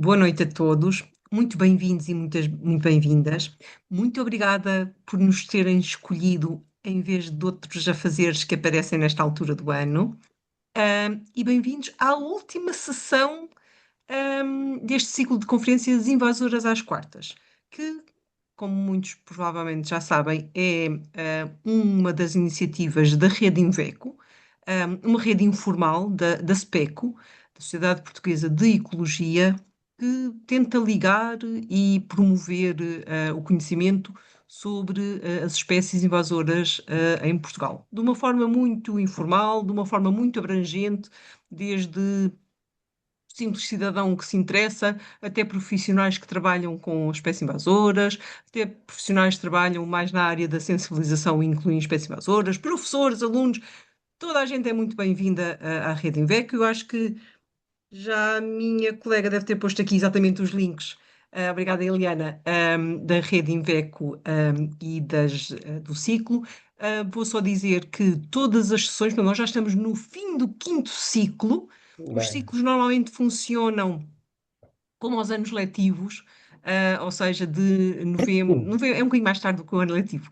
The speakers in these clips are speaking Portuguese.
Boa noite a todos, muito bem-vindos e muito bem-vindas. Muito obrigada por nos terem escolhido em vez de outros afazeres que aparecem nesta altura do ano. E bem-vindos à última sessão, deste ciclo de conferências invasoras às quartas, que, como muitos provavelmente já sabem, é uma das iniciativas da Rede Inveco, uma rede informal da SPECO, da Sociedade Portuguesa de Ecologia, que tenta ligar e promover o conhecimento sobre as espécies invasoras em Portugal, de uma forma muito informal, de uma forma muito abrangente, desde simples cidadão que se interessa, até profissionais que trabalham com espécies invasoras, até profissionais que trabalham mais na área da sensibilização e incluem espécies invasoras, professores, alunos, toda a gente é muito bem-vinda à Rede Invec. Eu acho que já a minha colega deve ter posto aqui exatamente os links. Obrigada, Eliana, da Rede Inveco, e do ciclo. Vou só dizer que todas as sessões, portanto, nós já estamos no fim do quinto ciclo. Os Bem, ciclos normalmente funcionam como aos anos letivos, ou seja, de novembro, é um bocadinho mais tarde do que o ano letivo,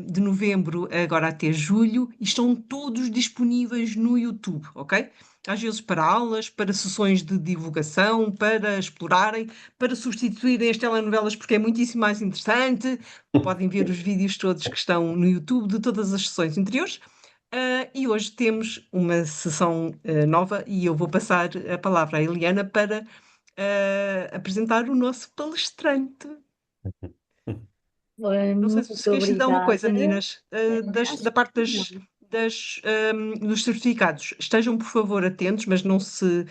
de novembro agora até julho, e estão todos disponíveis no YouTube, ok? Às vezes para aulas, para sessões de divulgação, para explorarem, para substituírem as telenovelas, porque é muitíssimo mais interessante. Podem ver os vídeos todos que estão no YouTube de todas as sessões anteriores. E hoje temos uma sessão nova e eu vou passar a palavra à Eliana para apresentar o nosso palestrante. Não sei se Muito vos queres dizer alguma coisa, obrigada. meninas, Acho da parte que não. dos certificados. Estejam, por favor, atentos, mas não se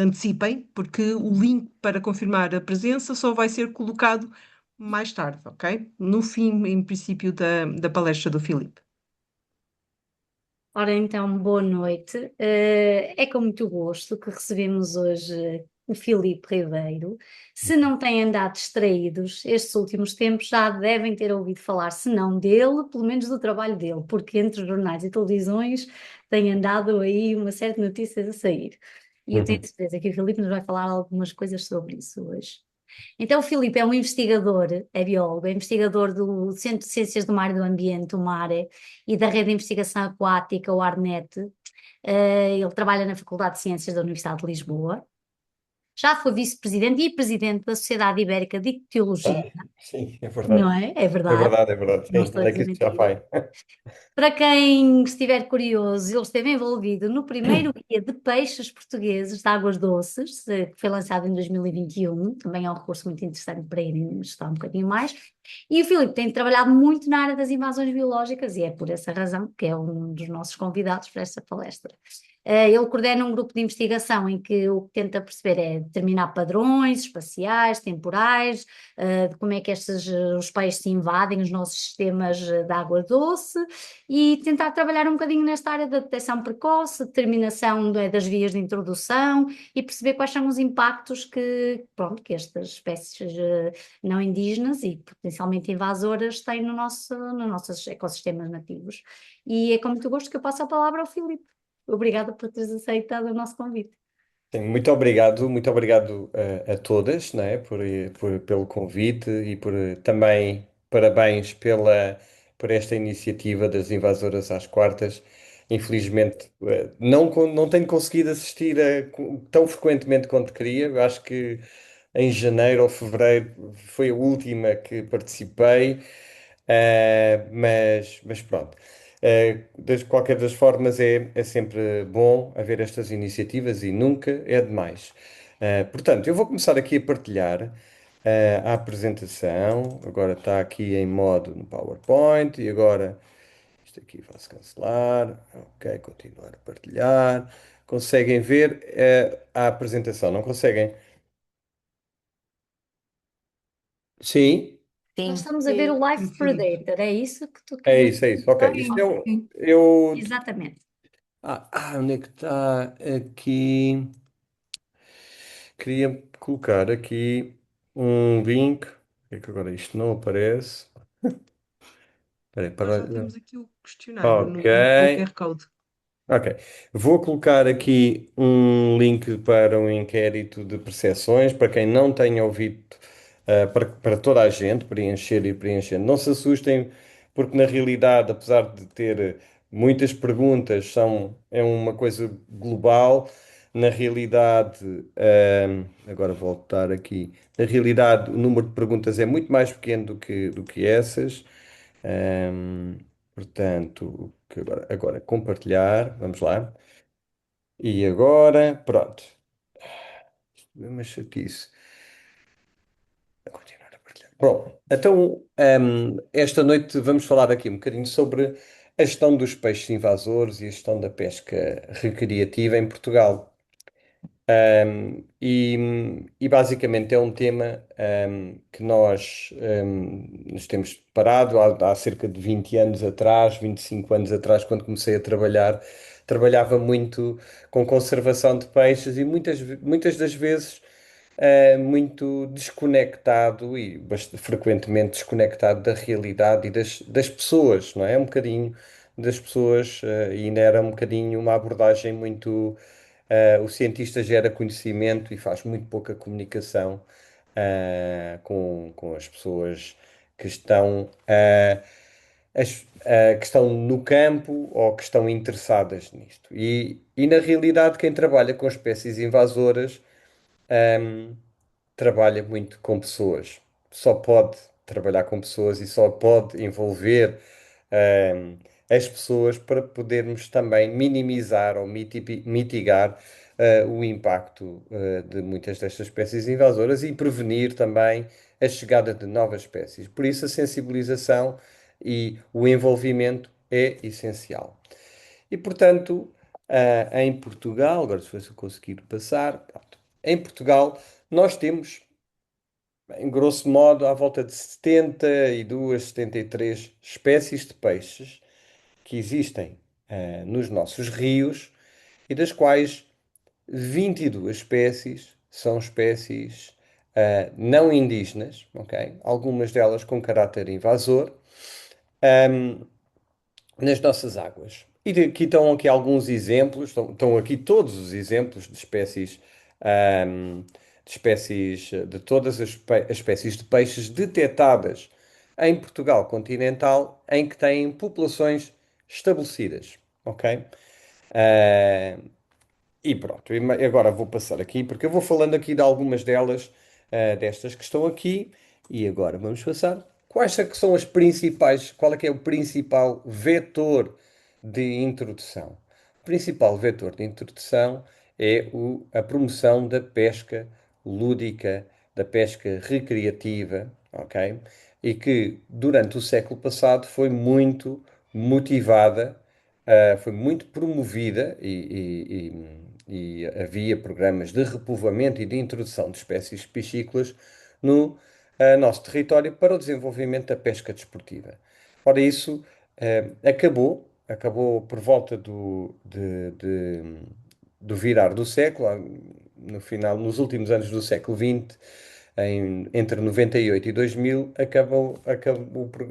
antecipem, porque o link para confirmar a presença só vai ser colocado mais tarde, ok? No fim, em princípio, da palestra do Filipe. Ora, então, boa noite. É com muito gosto que recebemos hoje o Filipe Ribeiro. Se não têm andado distraídos, estes últimos tempos já devem ter ouvido falar, se não dele, pelo menos do trabalho dele, porque entre jornais e televisões tem andado aí uma série de notícias a sair. E eu tenho Uhum. certeza que o Filipe nos vai falar algumas coisas sobre isso hoje. Então, o Filipe é um investigador, é biólogo, é investigador do Centro de Ciências do Mar e do Ambiente, o MARE, e da Rede de Investigação Aquática, o ARNET. Ele trabalha na Faculdade de Ciências da Universidade de Lisboa. Já foi vice-presidente e presidente da Sociedade Ibérica de Ictiologia, Sim, é verdade. não é? É É verdade, verdade, é verdade. não Sim, estou a onde é que dizer isso já mentira. vai? Para quem estiver curioso, ele esteve envolvido no primeiro guia de peixes portugueses de águas doces, que foi lançado em 2021. Também é um recurso muito interessante para irem estudar um bocadinho mais. E o Filipe tem trabalhado muito na área das invasões biológicas e é por essa razão que é um dos nossos convidados para esta palestra. Ele coordena um grupo de investigação em que o que tenta perceber é determinar padrões espaciais, temporais, de como é que os peixes se invadem os nossos sistemas de água doce e tentar trabalhar um bocadinho nesta área da detecção precoce, determinação das vias de introdução e perceber quais são os impactos que, pronto, que estas espécies não indígenas e potencialmente invasoras têm nos nossos ecossistemas nativos. E é com muito gosto que eu passo a palavra ao Filipe. Obrigada por teres aceitado o nosso convite. Sim, muito obrigado a todas, né, pelo convite e também parabéns por esta iniciativa das invasoras às quartas. Infelizmente, não tenho conseguido assistir tão frequentemente quanto queria. Eu acho que em janeiro ou fevereiro foi a última que participei. Mas pronto. De qualquer das formas, é sempre bom haver estas iniciativas e nunca é demais. Portanto, eu vou começar aqui a partilhar a apresentação. Agora está aqui em modo no PowerPoint e agora isto aqui faço cancelar. Ok, continuar a partilhar. Conseguem ver a apresentação, não conseguem? Sim, Nós Sim, estamos a ver o sim, sim, Life Filipe. Predator, é isso que tu é querias isso, é isso. Ok, mostrar? isto Sim, sim. eu. Exatamente. Onde é que está aqui? Queria colocar aqui um link. É que agora isto não aparece. Espera aí, Nós para. já temos aqui o questionário Ok, com o QR Code. Ok. Vou colocar aqui um link para um inquérito de percepções, para quem não tenha ouvido, para toda a gente preencher e preenchendo. Não se assustem, porque na realidade, apesar de ter muitas perguntas, é uma coisa global. Na realidade, agora vou voltar aqui. Na realidade, o número de perguntas é muito mais pequeno do que essas. Ahm, Portanto, agora compartilhar, vamos lá. E agora, pronto. É uma chatice. A continuar a partilhar. Bom, então, esta noite vamos falar aqui um bocadinho sobre a gestão dos peixes invasores e a gestão da pesca recreativa em Portugal. E basicamente é um tema que nós nos temos parado há cerca de 20 anos atrás, 25 anos atrás, quando comecei a trabalhar, trabalhava muito com conservação de peixes e muitas das vezes muito desconectado e frequentemente desconectado da realidade e das pessoas, não é? Um bocadinho das pessoas, e ainda era um bocadinho uma abordagem muito. O cientista gera conhecimento e faz muito pouca comunicação com as pessoas que estão, que estão no campo ou que estão interessadas nisto. E na realidade, quem trabalha com espécies invasoras trabalha muito com pessoas. Só pode trabalhar com pessoas e só pode envolver ahm, as pessoas para podermos também minimizar ou mitigar o impacto de muitas destas espécies invasoras e prevenir também a chegada de novas espécies. Por isso, a sensibilização e o envolvimento é essencial. E, portanto, em Portugal, agora se eu conseguir passar, pronto. Em Portugal, nós temos, em grosso modo, à volta de 72, 73 espécies de peixes que existem nos nossos rios e das quais 22 espécies são espécies não indígenas, ok? Algumas delas com caráter invasor, nas nossas águas. E aqui estão aqui alguns exemplos, estão aqui todos os exemplos ahm, de espécies, de todas as espécies de peixes detectadas em Portugal continental, em que têm populações estabelecidas, ok? Ah, e pronto, agora vou passar aqui, porque eu vou falando aqui de algumas delas, destas que estão aqui, e agora vamos passar. Quais é que são as principais, qual é que é o principal vetor de introdução? O principal vetor de introdução é a promoção da pesca lúdica, da pesca recreativa, ok? E que durante o século passado foi muito motivada, foi muito promovida e havia programas de repovoamento e de introdução de espécies piscícolas no nosso território para o desenvolvimento da pesca desportiva. Ora, isso acabou por volta do virar do século, no final, nos últimos anos do século XX, entre 98 e 2000,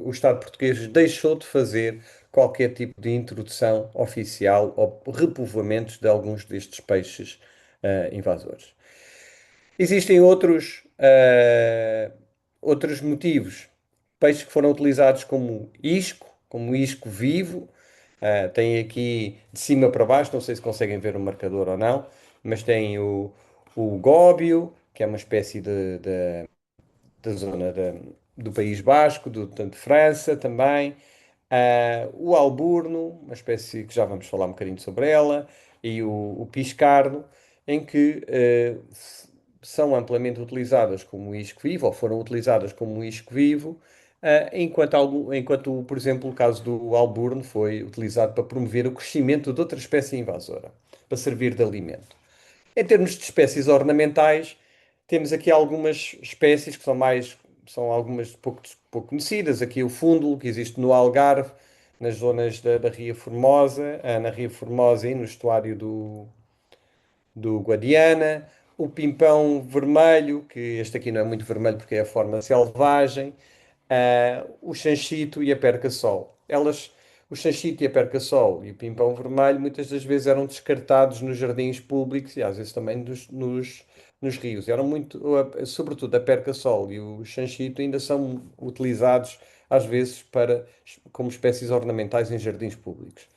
o Estado português deixou de fazer qualquer tipo de introdução oficial ou repovoamentos de alguns destes peixes invasores. Existem outros motivos. Peixes que foram utilizados como isco vivo. Tem aqui de cima para baixo, não sei se conseguem ver o marcador ou não, mas tem o góbio, que é uma espécie da zona do País Basco, tanto de França também. O alburno, uma espécie que já vamos falar um bocadinho sobre ela, e o piscardo, em que são amplamente utilizadas como isco vivo, ou foram utilizadas como isco vivo, enquanto, por exemplo, o caso do alburno foi utilizado para promover o crescimento de outra espécie invasora, para servir de alimento. Em termos de espécies ornamentais, temos aqui algumas espécies que são algumas pouco conhecidas. Aqui o fundulo, que existe no Algarve, nas zonas da Ria Formosa, na Ria Formosa e no estuário do Guadiana. O pimpão vermelho, que este aqui não é muito vermelho porque é a forma selvagem. O chanchito e a perca-sol. Elas O xanxito e a perca-sol e o pimpão vermelho muitas das vezes eram descartados nos jardins públicos e às vezes também nos rios. Eram muito, sobretudo a perca-sol e o xanxito ainda são utilizados às vezes como espécies ornamentais em jardins públicos.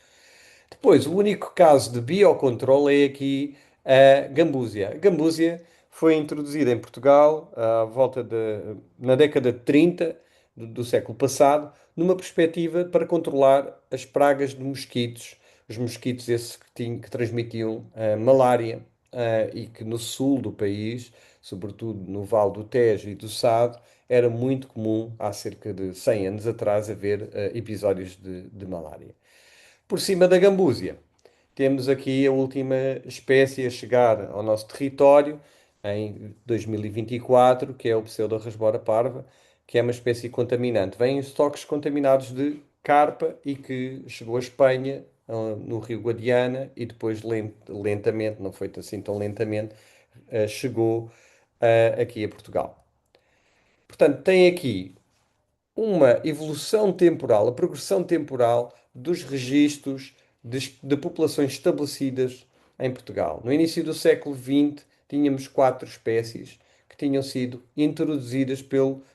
Depois, o único caso de biocontrole é aqui a gambúsia. A gambúsia foi introduzida em Portugal na década de 30 do século passado, numa perspectiva para controlar as pragas de mosquitos, os mosquitos esses que transmitiam malária, e que no sul do país, sobretudo no Vale do Tejo e do Sado, era muito comum, há cerca de 100 anos atrás, haver episódios de malária. Por cima da gambúsia, temos aqui a última espécie a chegar ao nosso território em 2024, que é o Pseudorasbora parva, que é uma espécie contaminante. Vêm estoques contaminados de carpa e que chegou à Espanha, no Rio Guadiana, e depois lentamente, não foi assim tão lentamente, chegou aqui a Portugal. Portanto, tem aqui uma evolução temporal, a progressão temporal dos registros de populações estabelecidas em Portugal. No início do século XX, tínhamos 4 espécies que tinham sido introduzidas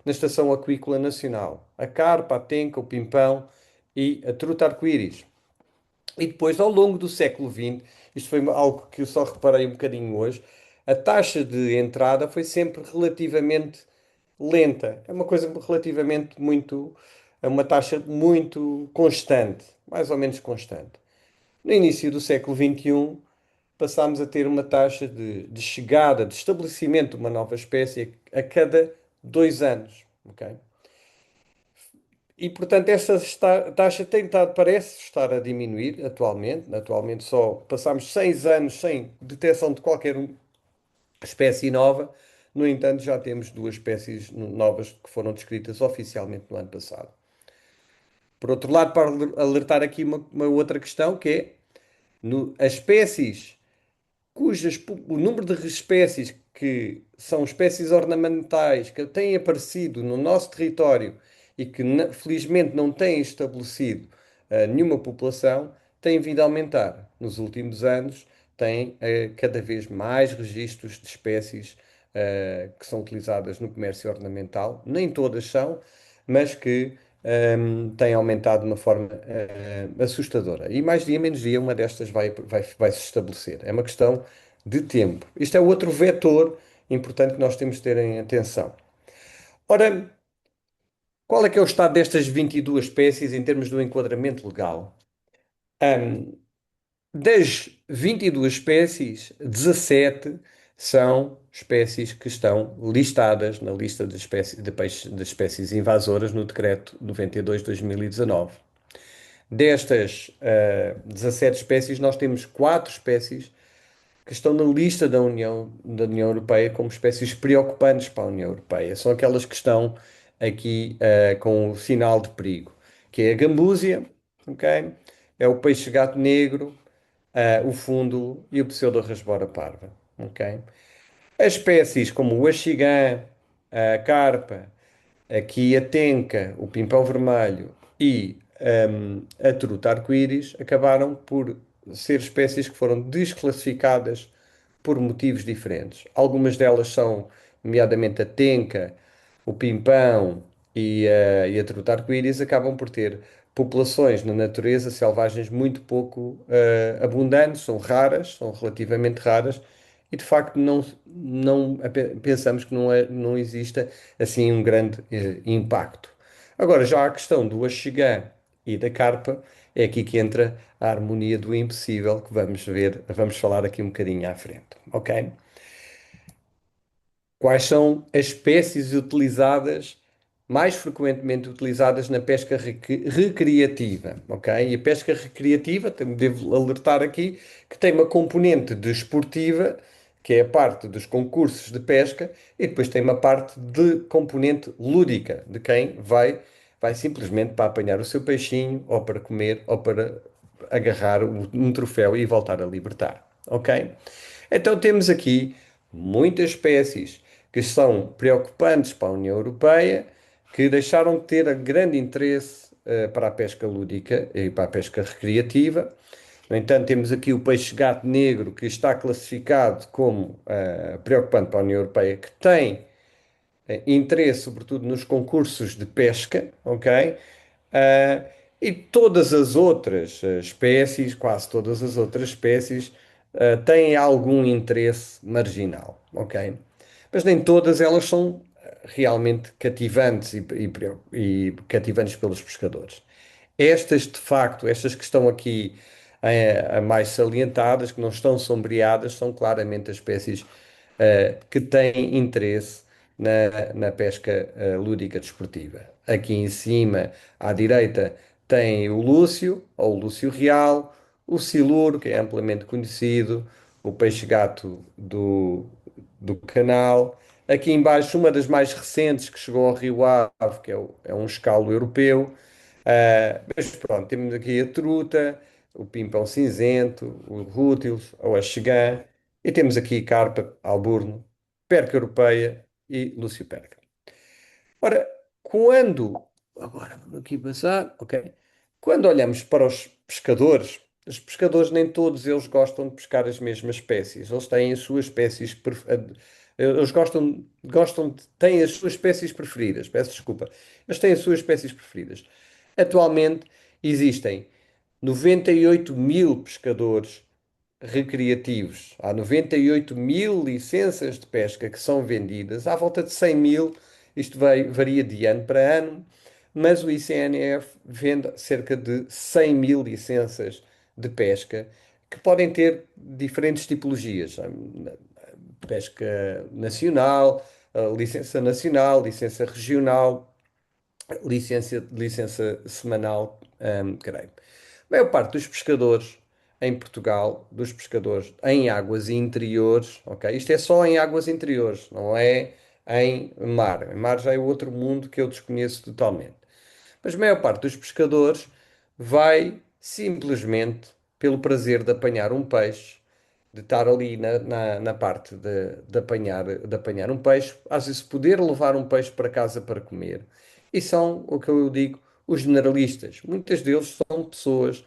na Estação Aquícola Nacional: a carpa, a tenca, o pimpão e a truta arco-íris. E depois, ao longo do século XX, isto foi algo que eu só reparei um bocadinho hoje, a taxa de entrada foi sempre relativamente lenta. É uma coisa relativamente muito, é uma taxa muito constante, mais ou menos constante. No início do século XXI, passámos a ter uma taxa de chegada, de estabelecimento de uma nova espécie a cada 2 anos. Ok? E, portanto, esta taxa parece estar a diminuir atualmente. Atualmente só passamos 6 anos sem detecção de qualquer espécie nova. No entanto, já temos 2 espécies novas que foram descritas oficialmente no ano passado. Por outro lado, para alertar aqui uma outra questão, que é as espécies o número de espécies que são espécies ornamentais que têm aparecido no nosso território e que felizmente não têm estabelecido nenhuma população, tem vindo a aumentar. Nos últimos anos, tem cada vez mais registros de espécies que são utilizadas no comércio ornamental. Nem todas são, mas que têm aumentado de uma forma assustadora. E mais dia, menos dia, uma destas vai se estabelecer. É uma questão de tempo. Isto é outro vetor importante que nós temos de ter em atenção. Ora, qual é que é o estado destas 22 espécies em termos do enquadramento legal? Das 22 espécies, 17 são espécies que estão listadas na lista de espécies invasoras no Decreto 92/2019. Destas 17 espécies, nós temos 4 espécies que estão na lista da União Europeia como espécies preocupantes para a União Europeia. São aquelas que estão aqui com o sinal de perigo, que é a gambúsia, ok? É o peixe-gato negro, o fundo e o pseudorasbora parva, ok? As espécies como o axigã, a carpa, aqui a tenca, o pimpão vermelho e a truta arco-íris acabaram por ser espécies que foram desclassificadas por motivos diferentes. Algumas delas são, nomeadamente a tenca, o pimpão e a truta arco-íris, acabam por ter populações na natureza selvagens muito pouco abundantes, são raras, são relativamente raras, e de facto pensamos que não exista assim um grande impacto. Agora, já a questão do axigã e da carpa, é aqui que entra a harmonia do impossível, que vamos falar aqui um bocadinho à frente, ok? Quais são as espécies utilizadas, mais frequentemente utilizadas na pesca recreativa, ok? E a pesca recreativa, devo alertar aqui, que tem uma componente desportiva, que é a parte dos concursos de pesca, e depois tem uma parte de componente lúdica, de quem vai simplesmente para apanhar o seu peixinho, ou para comer, ou para agarrar um troféu e voltar a libertar, ok? Então temos aqui muitas espécies que são preocupantes para a União Europeia, que deixaram de ter grande interesse para a pesca lúdica e para a pesca recreativa. No entanto, temos aqui o peixe-gato negro, que está classificado como preocupante para a União Europeia, que tem interesse, sobretudo, nos concursos de pesca, ok? Ah, e todas as outras espécies, quase todas as outras espécies, têm algum interesse marginal, ok? Mas nem todas elas são realmente cativantes e cativantes pelos pescadores. Estas, de facto, estas que estão aqui a mais salientadas, que não estão sombreadas, são claramente as espécies que têm interesse na pesca lúdica desportiva. Aqui em cima, à direita, tem o lúcio, ou o lúcio real, o siluro, que é amplamente conhecido, o peixe-gato do canal. Aqui embaixo, uma das mais recentes que chegou ao Rio Ave, que é um escalo europeu. Mas pronto, temos aqui a truta, o pimpão cinzento, o rútilos, ou a chegã, e temos aqui carpa, alburno, perca europeia e lúcio-perca. Ora, quando, agora vamos aqui passar, ok? Quando olhamos para os pescadores nem todos eles gostam de pescar as mesmas espécies. Eles têm as suas espécies, eles têm as suas espécies preferidas. Peço desculpa. Eles têm as suas espécies preferidas. Atualmente existem 98 mil pescadores recreativos. Há 98 mil licenças de pesca que são vendidas, à volta de 100 mil, isto varia de ano para ano, mas o ICNF vende cerca de 100 mil licenças de pesca que podem ter diferentes tipologias. Pesca nacional, licença regional, licença semanal, creio. A maior parte dos pescadores em Portugal, dos pescadores em águas interiores, ok? Isto é só em águas interiores, não é em mar. Em mar já é outro mundo que eu desconheço totalmente. Mas a maior parte dos pescadores vai simplesmente pelo prazer de apanhar um peixe, de estar ali na parte de apanhar um peixe, às vezes poder levar um peixe para casa para comer. E são o que eu digo, os generalistas. Muitas deles são pessoas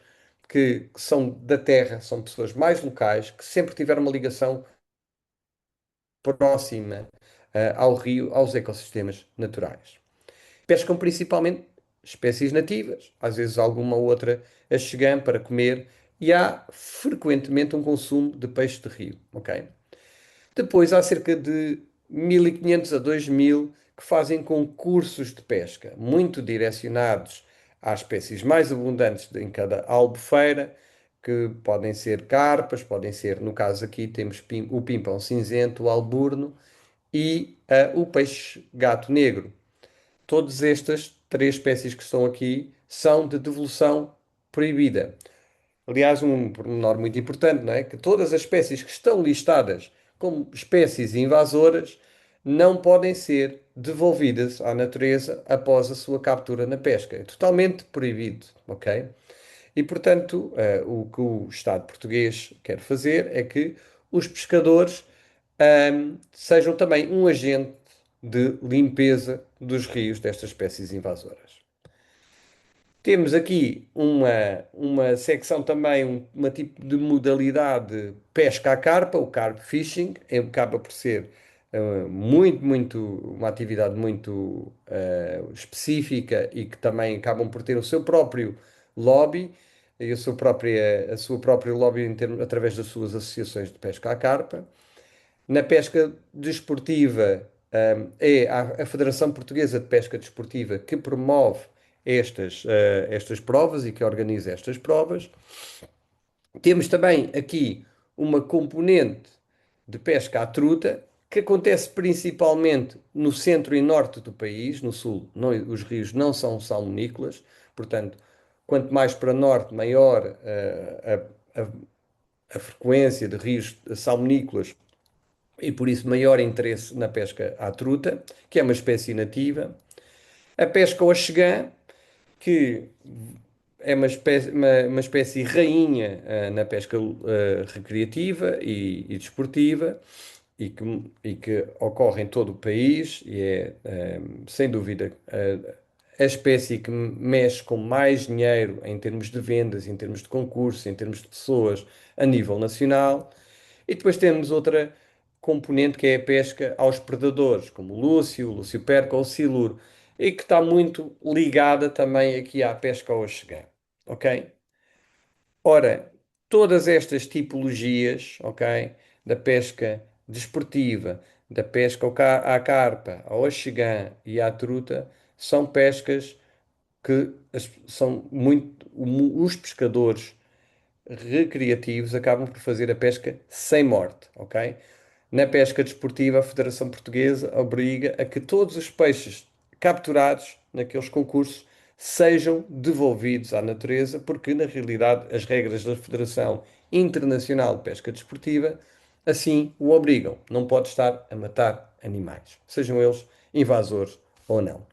que são da terra, são pessoas mais locais, que sempre tiveram uma ligação próxima, ao rio, aos ecossistemas naturais. Pescam principalmente espécies nativas, às vezes alguma outra achegam para comer, e há frequentemente um consumo de peixe de rio, ok? Depois há cerca de 1.500 a 2.000 que fazem concursos de pesca, muito direcionados às espécies mais abundantes em cada albufeira, que podem ser carpas, podem ser, no caso aqui temos o pimpão cinzento, o alburno e o peixe-gato negro. Todas estas três espécies que estão aqui são de devolução proibida. Aliás, um pormenor muito importante, não é? Que todas as espécies que estão listadas como espécies invasoras não podem ser devolvidas à natureza após a sua captura na pesca. É totalmente proibido, ok? E, portanto, o que o Estado português quer fazer é que os pescadores, sejam também um agente de limpeza dos rios destas espécies invasoras. Temos aqui uma secção também, uma tipo de modalidade pesca à carpa, o carp fishing, acaba por ser uma atividade muito específica e que também acabam por ter o seu próprio lobby e a sua própria lobby através das suas associações de pesca à carpa. Na pesca desportiva, é a Federação Portuguesa de Pesca Desportiva que promove estas provas e que organiza estas provas. Temos também aqui uma componente de pesca à truta, que acontece principalmente no centro e norte do país, no sul, os rios não são salmonícolas, portanto, quanto mais para norte, maior a frequência de rios salmonícolas e por isso maior interesse na pesca à truta, que é uma espécie nativa. A pesca ao axegã, que é uma espécie rainha na pesca recreativa e desportiva e que ocorre em todo o país e é, sem dúvida, a espécie que mexe com mais dinheiro em termos de vendas, em termos de concursos, em termos de pessoas a nível nacional. E depois temos outra componente que é a pesca aos predadores, como o Lúcio Perca ou o siluro, e que está muito ligada também aqui à pesca ao axegã, ok? Ora, todas estas tipologias, ok, da pesca desportiva, da pesca à carpa, ao axegã e à truta, são pescas que são muito, os pescadores recreativos acabam por fazer a pesca sem morte, ok? Na pesca desportiva, a Federação Portuguesa obriga a que todos os peixes capturados naqueles concursos sejam devolvidos à natureza, porque na realidade as regras da Federação Internacional de Pesca Desportiva assim o obrigam. Não pode estar a matar animais, sejam eles invasores ou não.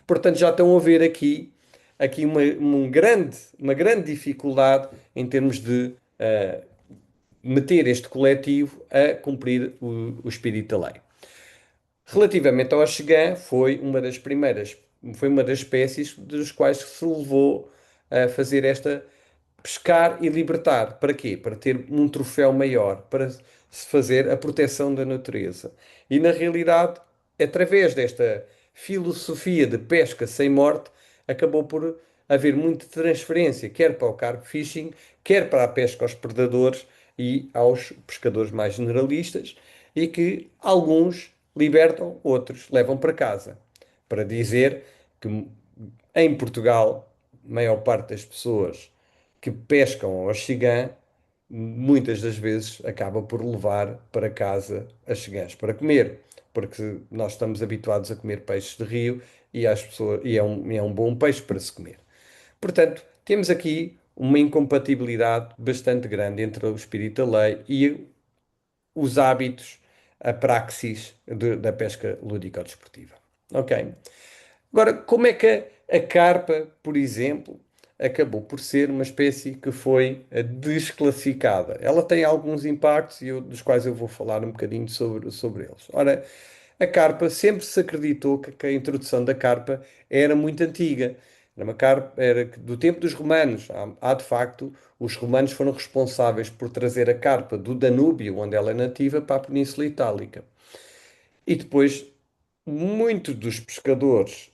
Portanto, já estão a ver aqui uma grande dificuldade em termos de meter este coletivo a cumprir o espírito da lei. Relativamente ao axegã, foi uma das espécies dos quais se levou a fazer esta pescar e libertar. Para quê? Para ter um troféu maior, para se fazer a proteção da natureza. E na realidade, através desta filosofia de pesca sem morte, acabou por haver muita transferência, quer para o carp fishing, quer para a pesca aos predadores e aos pescadores mais generalistas, e que alguns libertam, outros levam para casa. Para dizer que em Portugal, a maior parte das pessoas que pescam ao axigã, muitas das vezes acaba por levar para casa axigãs para comer, porque nós estamos habituados a comer peixes de rio e, é um bom peixe para se comer. Portanto, temos aqui uma incompatibilidade bastante grande entre o espírito da lei e os hábitos, a praxis da pesca lúdico-desportiva. Ok? Agora, como é que a carpa, por exemplo, acabou por ser uma espécie que foi desclassificada? Ela tem alguns impactos dos quais eu vou falar um bocadinho sobre eles. Ora, a carpa sempre se acreditou que a introdução da carpa era muito antiga. Era do tempo dos romanos. Há de facto, os romanos foram responsáveis por trazer a carpa do Danúbio, onde ela é nativa, para a Península Itálica. E depois, muitos dos pescadores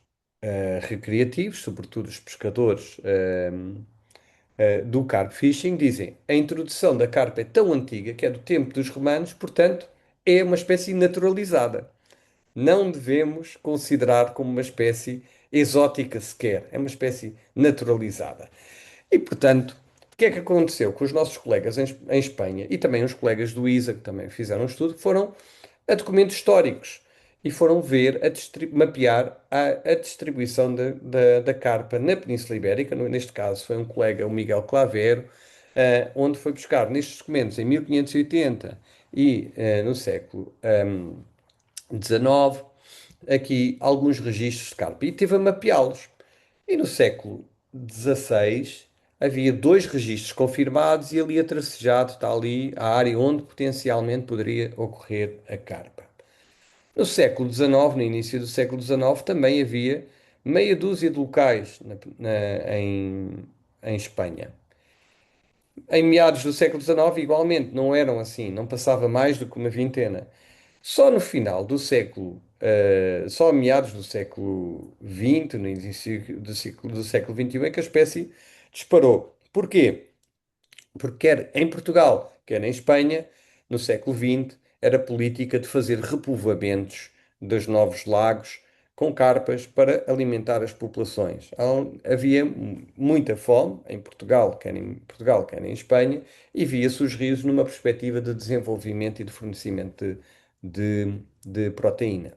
recreativos, sobretudo os pescadores do carp fishing, dizem a introdução da carpa é tão antiga que é do tempo dos romanos, portanto, é uma espécie naturalizada. Não devemos considerar como uma espécie exótica sequer, é uma espécie naturalizada. E, portanto, o que é que aconteceu com os nossos colegas em Espanha e também os colegas do ISA, que também fizeram um estudo, foram a documentos históricos e foram ver, mapear a distribuição da carpa na Península Ibérica. Neste caso foi um colega, o Miguel Clavero, onde foi buscar nestes documentos em 1580 e no século XIX, aqui alguns registros de carpa e teve a mapeá-los. E no século XVI havia dois registros confirmados e ali a tracejado está ali a área onde potencialmente poderia ocorrer a carpa. No século XIX, no início do século XIX, também havia meia dúzia de locais em Espanha. Em meados do século XIX, igualmente, não eram assim, não passava mais do que uma vintena. Só no final do século, só a meados do século XX, no início do século XXI, é que a espécie disparou. Porquê? Porque quer em Portugal, quer em Espanha, no século XX, era política de fazer repovoamentos dos novos lagos com carpas para alimentar as populações. Havia muita fome em Portugal, quer em Espanha, e via-se os rios numa perspectiva de desenvolvimento e de fornecimento de proteína.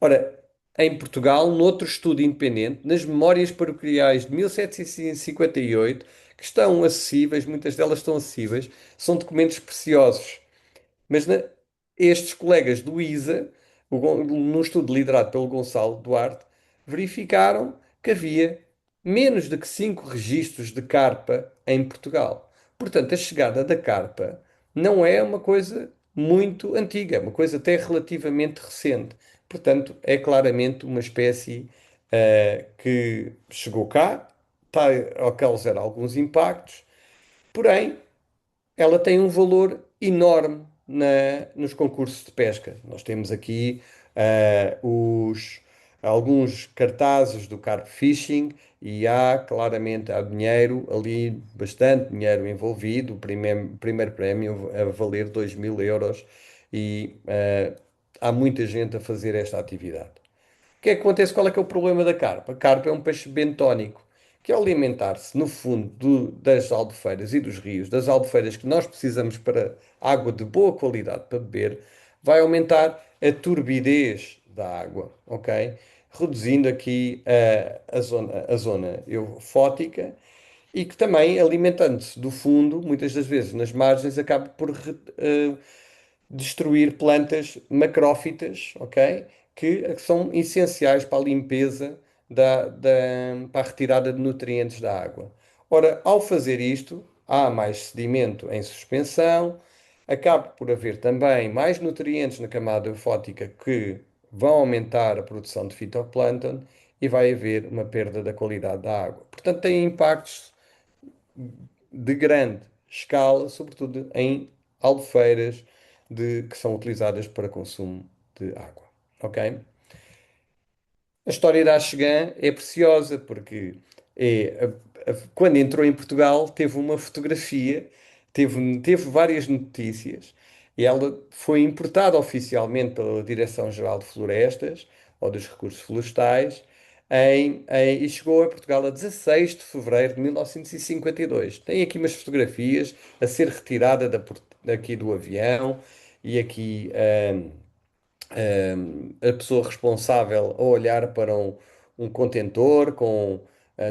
Ora, em Portugal, noutro estudo independente, nas memórias paroquiais de 1758, que estão acessíveis, muitas delas estão acessíveis, são documentos preciosos. Mas estes colegas do ISA, num estudo liderado pelo Gonçalo Duarte, verificaram que havia menos de que 5 registros de carpa em Portugal. Portanto, a chegada da carpa não é uma coisa muito antiga, é uma coisa até relativamente recente. Portanto, é claramente uma espécie que chegou cá, está a causar alguns impactos, porém ela tem um valor enorme nos concursos de pesca. Nós temos aqui alguns cartazes do Carp Fishing e claramente há dinheiro ali, bastante dinheiro envolvido, o primeiro prémio a valer 2.000 euros e há muita gente a fazer esta atividade. O que é que acontece? Qual é que é o problema da carpa? A carpa é um peixe bentónico, que ao alimentar-se, no fundo, das albufeiras e dos rios, das albufeiras que nós precisamos para água de boa qualidade para beber, vai aumentar a turbidez da água, ok? Reduzindo aqui a zona eufótica e que também, alimentando-se do fundo, muitas das vezes nas margens, acaba por destruir plantas macrófitas, ok? Que são essenciais para a limpeza para a retirada de nutrientes da água. Ora, ao fazer isto, há mais sedimento em suspensão, acaba por haver também mais nutrientes na camada eufótica que vão aumentar a produção de fitoplâncton e vai haver uma perda da qualidade da água. Portanto, tem impactos de grande escala, sobretudo em albufeiras que são utilizadas para consumo de água. Ok? A história da Axegã é preciosa porque quando entrou em Portugal teve uma fotografia, teve várias notícias e ela foi importada oficialmente pela Direção-Geral de Florestas ou dos Recursos Florestais e chegou a Portugal a 16 de fevereiro de 1952. Tem aqui umas fotografias a ser retirada daqui do avião e aqui a pessoa responsável a olhar para um contentor com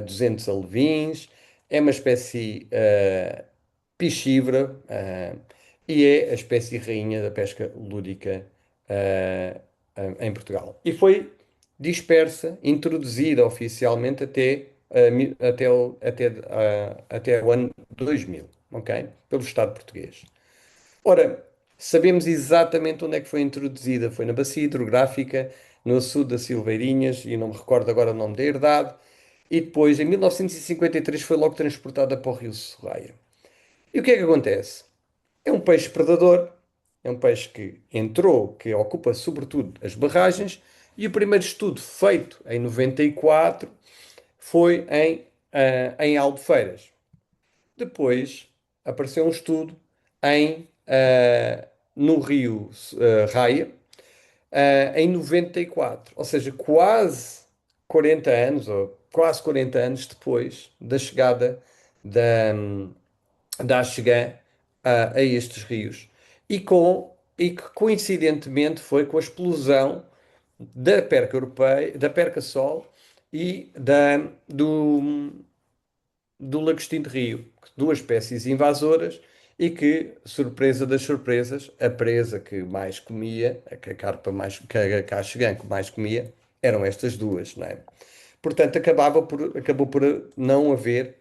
200 alevins. É uma espécie piscívora e é a espécie rainha da pesca lúdica em Portugal. E foi dispersa, introduzida oficialmente até o ano 2000, ok? Pelo Estado português. Ora, sabemos exatamente onde é que foi introduzida. Foi na bacia hidrográfica, no açude das Silveirinhas, e não me recordo agora o nome da herdade. E depois, em 1953, foi logo transportada para o Rio Sorraia. E o que é que acontece? É um peixe predador, é um peixe que entrou, que ocupa sobretudo as barragens, e o primeiro estudo feito em 94 foi em Albufeiras. Depois apareceu um estudo no Rio Raia, em 94, ou seja, quase 40 anos, ou quase 40 anos depois da chegada da, da Axegã a estes rios. E que coincidentemente foi com a explosão da perca europeia, da perca sol e do lagostim de rio, duas espécies invasoras e que, surpresa das surpresas, a presa que mais comia, a carpa mais, que a caxigã que mais comia, eram estas duas, não é? Portanto, acabou por não haver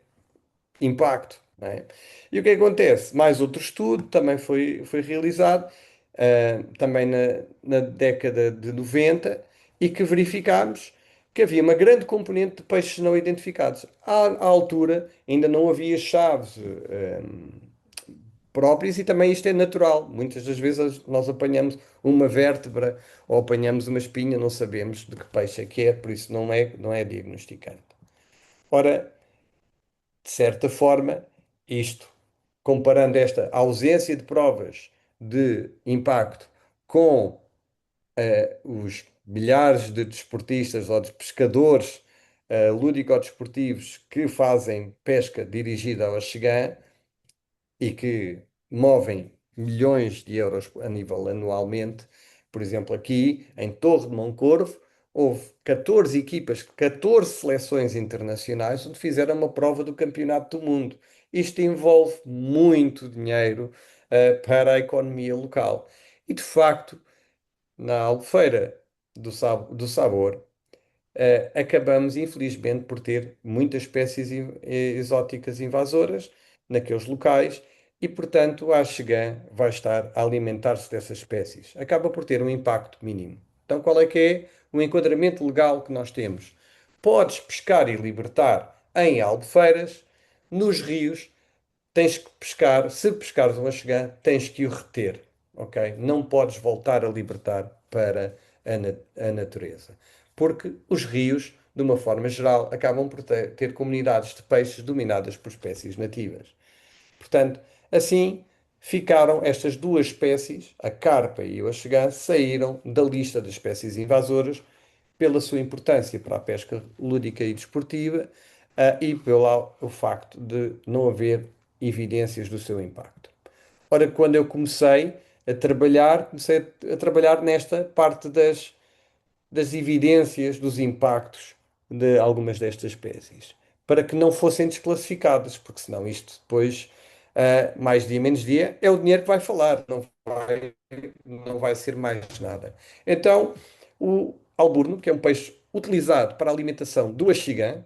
impacto, não é? E o que acontece? Mais outro estudo também foi realizado, também na década de 90, e que verificámos que havia uma grande componente de peixes não identificados. À altura ainda não havia chaves, próprias e também isto é natural. Muitas das vezes nós apanhamos uma vértebra ou apanhamos uma espinha, não sabemos de que peixe é que é, por isso não é diagnosticante. Ora, de certa forma, isto, comparando esta ausência de provas de impacto com os milhares de desportistas ou de pescadores lúdico-desportivos que fazem pesca dirigida ao Axegã e que movem milhões de euros a nível anualmente. Por exemplo, aqui em Torre de Moncorvo, houve 14 equipas, 14 seleções internacionais onde fizeram uma prova do Campeonato do Mundo. Isto envolve muito dinheiro para a economia local. E de facto, na Albufeira do Sabor, acabamos, infelizmente, por ter muitas espécies exóticas invasoras naqueles locais e, portanto, a Axegã vai estar a alimentar-se dessas espécies. Acaba por ter um impacto mínimo. Então, qual é que é o enquadramento legal que nós temos? Podes pescar e libertar em albufeiras, nos rios tens que pescar, se pescares um axegã, tens que o reter, ok? Não podes voltar a libertar para a natureza. Porque os rios, de uma forma geral, acabam por ter comunidades de peixes dominadas por espécies nativas. Portanto, assim ficaram estas duas espécies, a carpa e o axegã, saíram da lista das espécies invasoras pela sua importância para a pesca lúdica e desportiva, e pelo o facto de não haver evidências do seu impacto. Ora, quando eu comecei a trabalhar nesta parte das evidências dos impactos de algumas destas espécies, para que não fossem desclassificadas, porque senão isto depois, mais dia menos dia, é o dinheiro que vai falar, não vai ser mais nada. Então, o alburno, que é um peixe utilizado para a alimentação do axigã,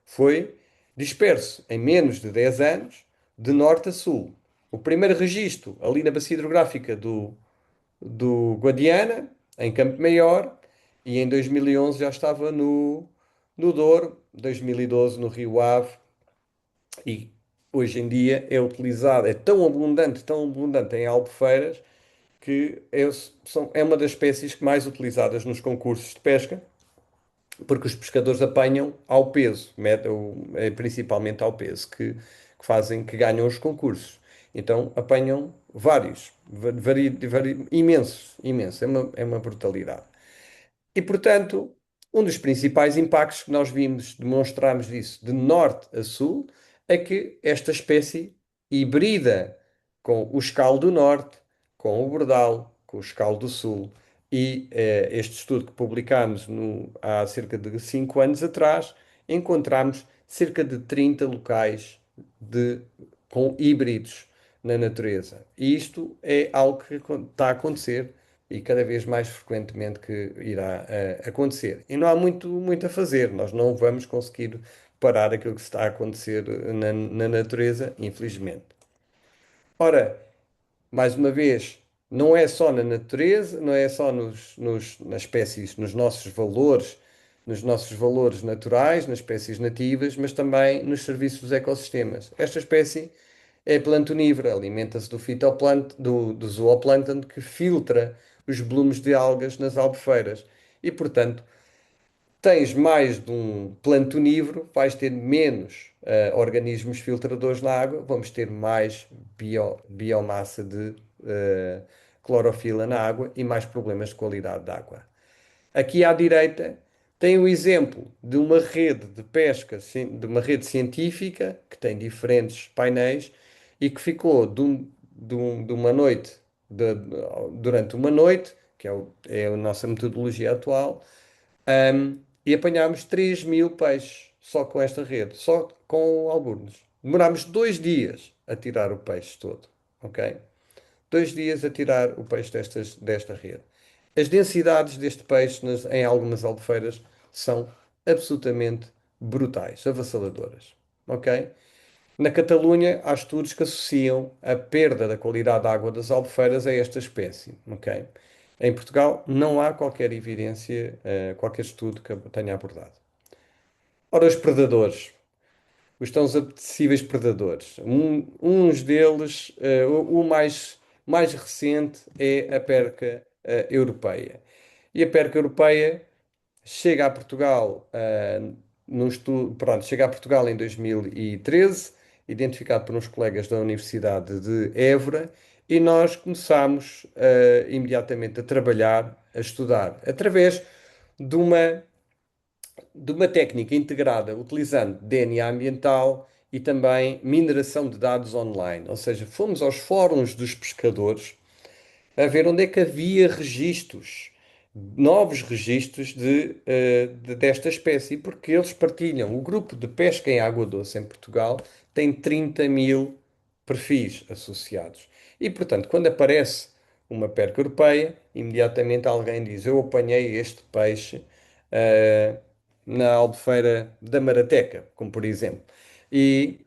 foi disperso em menos de 10 anos, de norte a sul. O primeiro registro ali na bacia hidrográfica do Guadiana, em Campo Maior, e em 2011 já estava no Douro, 2012 no Rio Ave, e hoje em dia é utilizado, é tão abundante em albufeiras, que é uma das espécies que mais utilizadas nos concursos de pesca, porque os pescadores apanham ao peso, principalmente ao peso, que fazem, que ganham os concursos. Então apanham vários, imensos, imensos, é uma brutalidade. E, portanto, um dos principais impactos que nós vimos, demonstramos disso de norte a sul, é que esta espécie hibrida com o escalo do norte, com o bordal, com o escalo do sul, e este estudo que publicámos há cerca de 5 anos atrás, encontramos cerca de 30 locais de, com híbridos na natureza. E isto é algo que está a acontecer e cada vez mais frequentemente que irá acontecer. E não há muito a fazer, nós não vamos conseguir parar aquilo que está a acontecer na natureza, infelizmente. Ora, mais uma vez, não é só na natureza, não é só nas espécies, nos nossos valores naturais, nas espécies nativas, mas também nos serviços dos ecossistemas. Esta espécie é plantonívora, alimenta-se do fitoplâncton, do zooplâncton que filtra os volumes de algas nas albufeiras. E, portanto, tens mais de um plantonívoro, vais ter menos organismos filtradores na água, vamos ter mais biomassa de clorofila na água e mais problemas de qualidade de água. Aqui à direita tem o exemplo de uma rede de pesca, de uma rede científica que tem diferentes painéis e que ficou de uma noite, durante uma noite, que é a nossa metodologia atual, e apanhámos 3.000 peixes só com esta rede, só com alburnos. Demorámos 2 dias a tirar o peixe todo, ok? 2 dias a tirar o peixe desta rede. As densidades deste peixe em algumas albufeiras são absolutamente brutais, avassaladoras, ok? Na Catalunha, há estudos que associam a perda da qualidade da água das albufeiras a esta espécie, ok? Em Portugal, não há qualquer evidência, qualquer estudo que tenha abordado. Ora, os predadores, os tão apetecíveis predadores. Uns deles, o mais recente é a perca, europeia. E a perca europeia chega a Portugal, num estudo, pronto, chega a Portugal em 2013, identificado por uns colegas da Universidade de Évora, e nós começámos, imediatamente a trabalhar, a estudar, através de uma técnica integrada utilizando DNA ambiental e também mineração de dados online. Ou seja, fomos aos fóruns dos pescadores a ver onde é que havia registros, novos registros desta espécie, porque eles partilham. O grupo de pesca em água doce em Portugal tem 30.000 perfis associados. E, portanto, quando aparece uma perca europeia, imediatamente alguém diz: Eu apanhei este peixe eh, na albufeira da Marateca, como por exemplo. E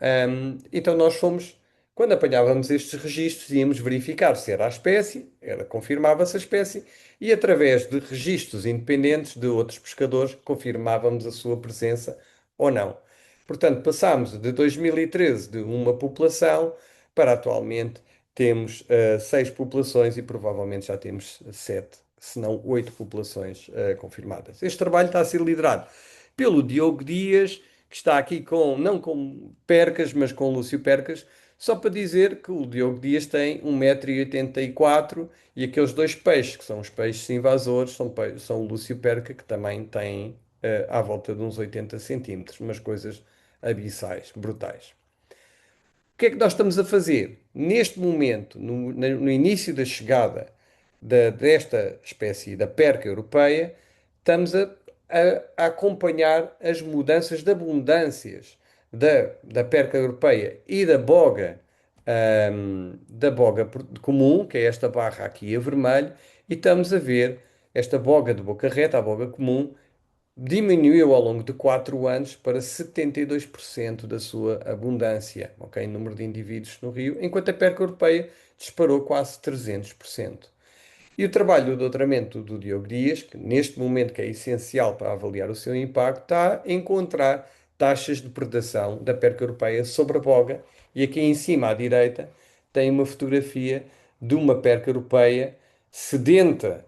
então nós fomos Quando apanhávamos estes registros, íamos verificar se era a espécie, confirmava-se a espécie, e através de registros independentes de outros pescadores, confirmávamos a sua presença ou não. Portanto, passámos de 2013 de uma população para atualmente temos 6 populações e provavelmente já temos 7, se não 8 populações confirmadas. Este trabalho está a ser liderado pelo Diogo Dias, que está aqui não com Percas, mas com Lúcio Percas, só para dizer que o Diogo Dias tem 1,84 m e aqueles dois peixes, que são os peixes invasores, são o Lúcio Perca, que também tem à volta de uns 80 centímetros, umas coisas abissais, brutais. O que é que nós estamos a fazer? Neste momento, no início da chegada desta espécie da perca europeia, estamos a acompanhar as mudanças de abundâncias da perca europeia e da boga comum, que é esta barra aqui a vermelho, e estamos a ver esta boga de boca reta, a boga comum, diminuiu ao longo de 4 anos para 72% da sua abundância, ok? Número de indivíduos no rio, enquanto a perca europeia disparou quase 300%. E o trabalho do doutoramento do Diogo Dias, que neste momento que é essencial para avaliar o seu impacto, está a encontrar taxas de predação da perca europeia sobre a boga. E aqui em cima à direita tem uma fotografia de uma perca europeia sedenta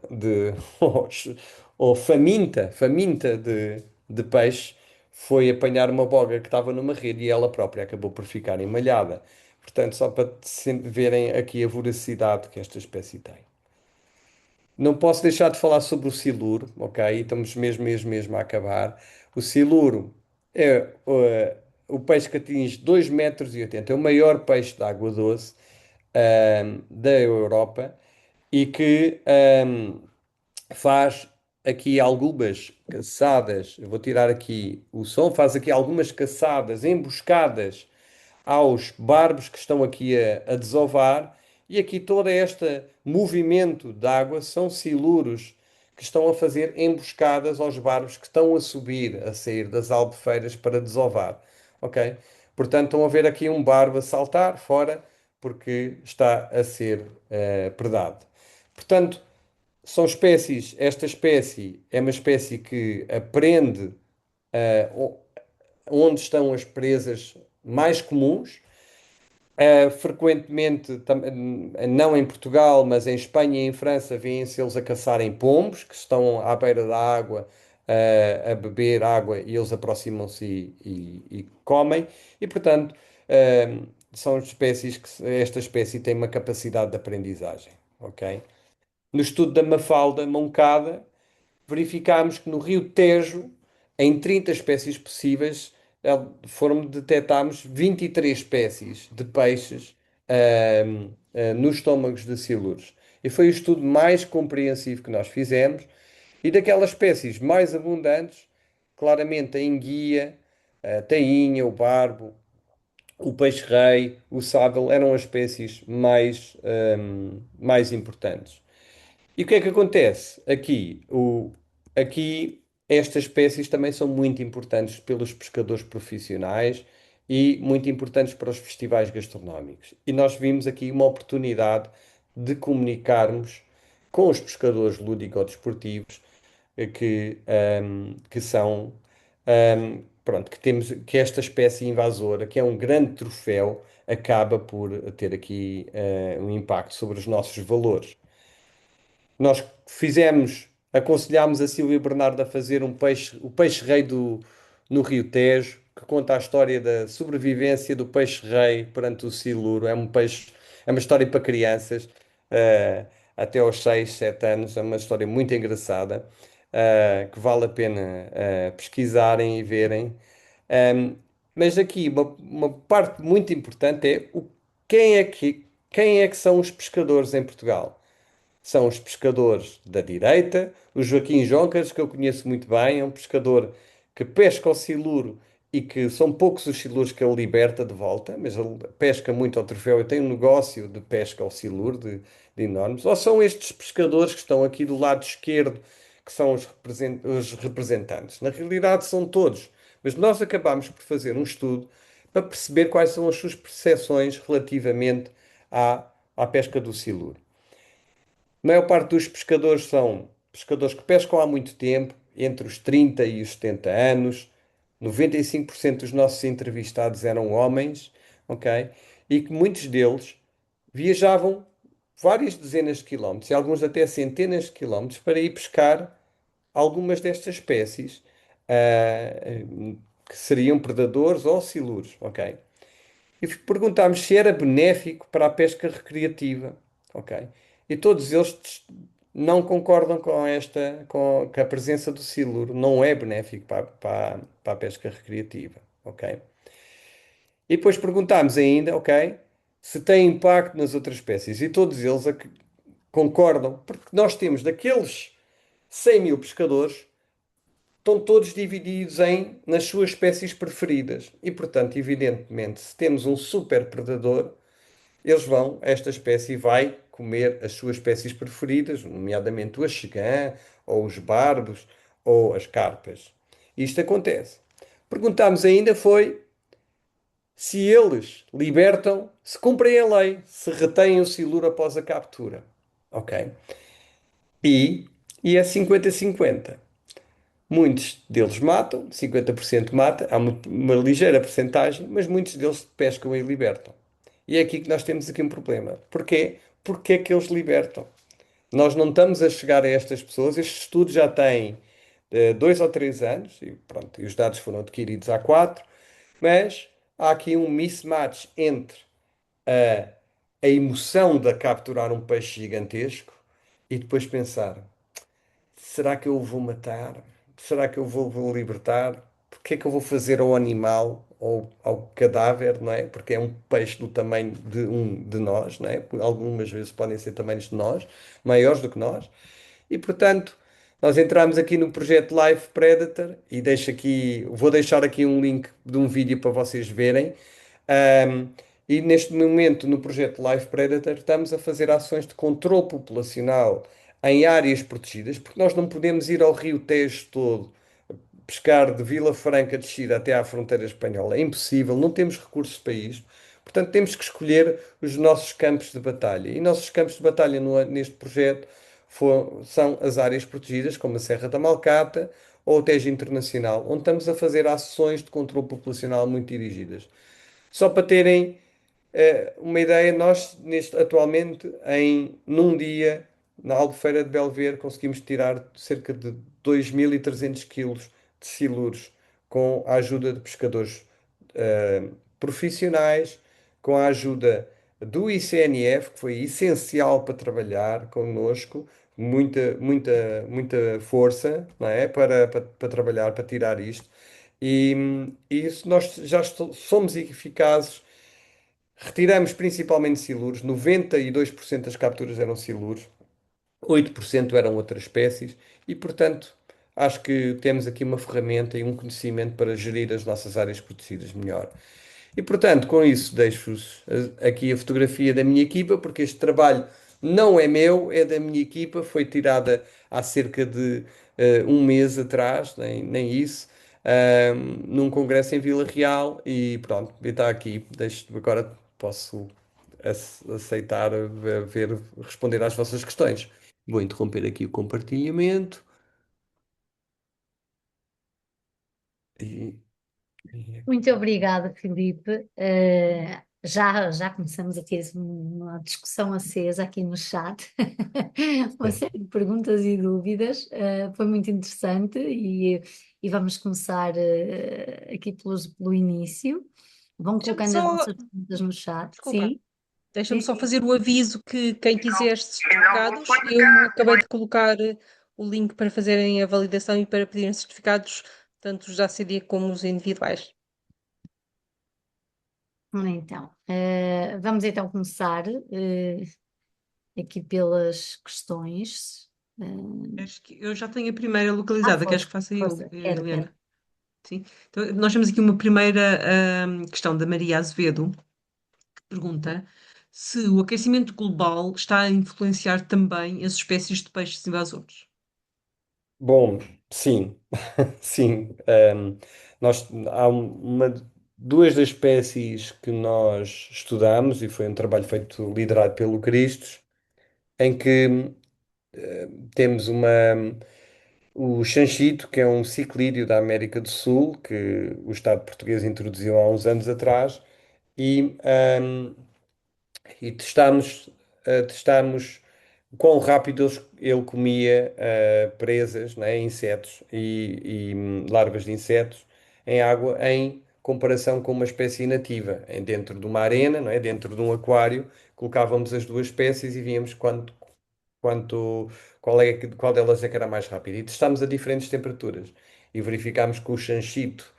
ou faminta de peixe, foi apanhar uma boga que estava numa rede e ela própria acabou por ficar emalhada. Portanto, só para verem aqui a voracidade que esta espécie tem. Não posso deixar de falar sobre o siluro, ok? Estamos mesmo a acabar. O siluro é o peixe que atinge 2,80 m, é o maior peixe de água doce da Europa e que faz aqui algumas caçadas. Eu vou tirar aqui o som, faz aqui algumas caçadas, emboscadas aos barbos que estão aqui a desovar, e aqui todo este movimento de água são siluros que estão a fazer emboscadas aos barbos que estão a subir, a sair das albufeiras para desovar, ok? Portanto, estão a ver aqui um barbo a saltar fora porque está a ser predado. Portanto, são espécies, esta espécie é uma espécie que aprende onde estão as presas mais comuns. Frequentemente, não em Portugal, mas em Espanha e em França, vêem-se eles a caçarem pombos que estão à beira da água a beber água e eles aproximam-se e comem. E, portanto, são espécies que esta espécie tem uma capacidade de aprendizagem. Ok? No estudo da Mafalda Moncada, verificámos que no Rio Tejo, em 30 espécies possíveis, detectámos 23 espécies de peixes nos estômagos de silures. E foi o estudo mais compreensivo que nós fizemos. E daquelas espécies mais abundantes, claramente a enguia, a tainha, o barbo, o peixe-rei, o sábio eram as espécies mais importantes. E o que é que acontece? Aqui estas espécies também são muito importantes pelos pescadores profissionais e muito importantes para os festivais gastronómicos. E nós vimos aqui uma oportunidade de comunicarmos com os pescadores lúdico-desportivos que são, pronto, que esta espécie invasora, que é um grande troféu, acaba por ter aqui um impacto sobre os nossos valores. Nós aconselhámos a Silvia Bernardo a fazer o peixe-rei no Rio Tejo, que conta a história da sobrevivência do peixe-rei perante o siluro. É uma história para crianças, até aos 6, 7 anos. É uma história muito engraçada, que vale a pena pesquisarem e verem. Mas aqui uma parte muito importante é quem é que são os pescadores em Portugal? São os pescadores da direita, o Joaquim Joncas, que eu conheço muito bem, é um pescador que pesca ao siluro e que são poucos os siluros que ele liberta de volta, mas ele pesca muito ao troféu e tem um negócio de pesca ao siluro de enormes. Ou são estes pescadores que estão aqui do lado esquerdo, que são os representantes. Na realidade são todos, mas nós acabamos por fazer um estudo para perceber quais são as suas percepções relativamente à pesca do siluro. A maior parte dos pescadores são pescadores que pescam há muito tempo, entre os 30 e os 70 anos. 95% dos nossos entrevistados eram homens, ok? E que muitos deles viajavam várias dezenas de quilómetros e alguns até centenas de quilómetros para ir pescar algumas destas espécies, que seriam predadores ou siluros, ok? E perguntámos se era benéfico para a pesca recreativa, ok? E todos eles não concordam com que a presença do siluro não é benéfico para a pesca recreativa, ok? E depois perguntámos ainda, ok, se tem impacto nas outras espécies. E todos eles concordam, porque nós temos daqueles 100 mil pescadores, estão todos divididos nas suas espécies preferidas. E, portanto, evidentemente, se temos um super predador, esta espécie vai comer as suas espécies preferidas, nomeadamente o axegã, ou os barbos, ou as carpas. Isto acontece. Perguntámos ainda foi se eles libertam, se cumprem a lei, se retêm o siluro após a captura. Ok? E, e é 50-50. Muitos deles matam, 50% mata, há uma ligeira percentagem, mas muitos deles pescam e libertam. E é aqui que nós temos aqui um problema. Porquê? Porque é que eles libertam? Nós não estamos a chegar a estas pessoas, este estudo já tem 2 ou 3 anos, e pronto, e os dados foram adquiridos há 4, mas há aqui um mismatch entre a, a emoção de capturar um peixe gigantesco e depois pensar: será que eu o vou matar? Será que eu vou libertar? O que é que eu vou fazer ao animal ou ao cadáver, não é? Porque é um peixe do tamanho de um de nós, não é? Algumas vezes podem ser tamanhos de nós, maiores do que nós. E portanto, nós entramos aqui no projeto Live Predator e vou deixar aqui um link de um vídeo para vocês verem. Ahm, e neste momento, no projeto Live Predator, estamos a fazer ações de controle populacional em áreas protegidas, porque nós não podemos ir ao Rio Tejo todo, pescar de Vila Franca de Xira até à fronteira espanhola. É impossível, não temos recursos para isto. Portanto, temos que escolher os nossos campos de batalha. E nossos campos de batalha neste projeto são as áreas protegidas, como a Serra da Malcata ou o Tejo Internacional, onde estamos a fazer ações de controle populacional muito dirigidas. Só para terem uma ideia, nós atualmente, num dia, na Albufeira de Belver, conseguimos tirar cerca de 2.300 quilos de siluros com a ajuda de pescadores profissionais, com a ajuda do ICNF, que foi essencial para trabalhar connosco, muita força, não é? Para trabalhar, para tirar isto. E isso nós já somos eficazes. Retiramos principalmente siluros, 92% das capturas eram siluros, 8% eram outras espécies e, portanto, acho que temos aqui uma ferramenta e um conhecimento para gerir as nossas áreas protegidas melhor. E, portanto, com isso, deixo-vos aqui a fotografia da minha equipa, porque este trabalho não é meu, é da minha equipa, foi tirada há cerca de um mês atrás, nem isso, num congresso em Vila Real, e pronto, está aqui. Agora posso aceitar, responder às vossas questões. Vou interromper aqui o compartilhamento. E, Muito obrigada, Filipe. Já começamos a ter uma discussão acesa aqui no chat, uma série de perguntas e dúvidas. Foi muito interessante e vamos começar aqui pelo início. Vão Deixa-me colocando as só, vossas perguntas no chat. desculpa, Sim, deixa-me sim, só sim. fazer o aviso que quem quiser certificados, eu acabei de colocar o link para fazerem a validação e para pedirem certificados, tanto os da ACD como os individuais. Então, vamos então começar aqui pelas questões. Acho que eu já tenho a primeira localizada, queres Força, que faça eu, força, quero. Helena? Sim. Então, nós temos aqui uma primeira questão da Maria Azevedo, que pergunta se o aquecimento global está a influenciar também as espécies de peixes invasores. bom, sim, sim. Nós, há uma. duas das espécies que nós estudamos, e foi um trabalho feito, liderado pelo Cristos, em que temos o chanchito, que é um ciclídeo da América do Sul, que o Estado português introduziu há uns anos atrás, e, ahm, e testámos quão rápido ele comia presas, né, insetos e larvas de insetos em água em comparação com uma espécie nativa. Dentro de uma arena, não é, dentro de um aquário, colocávamos as duas espécies e víamos quanto, qual delas é que era mais rápida. E testámos a diferentes temperaturas e verificámos que o chanchito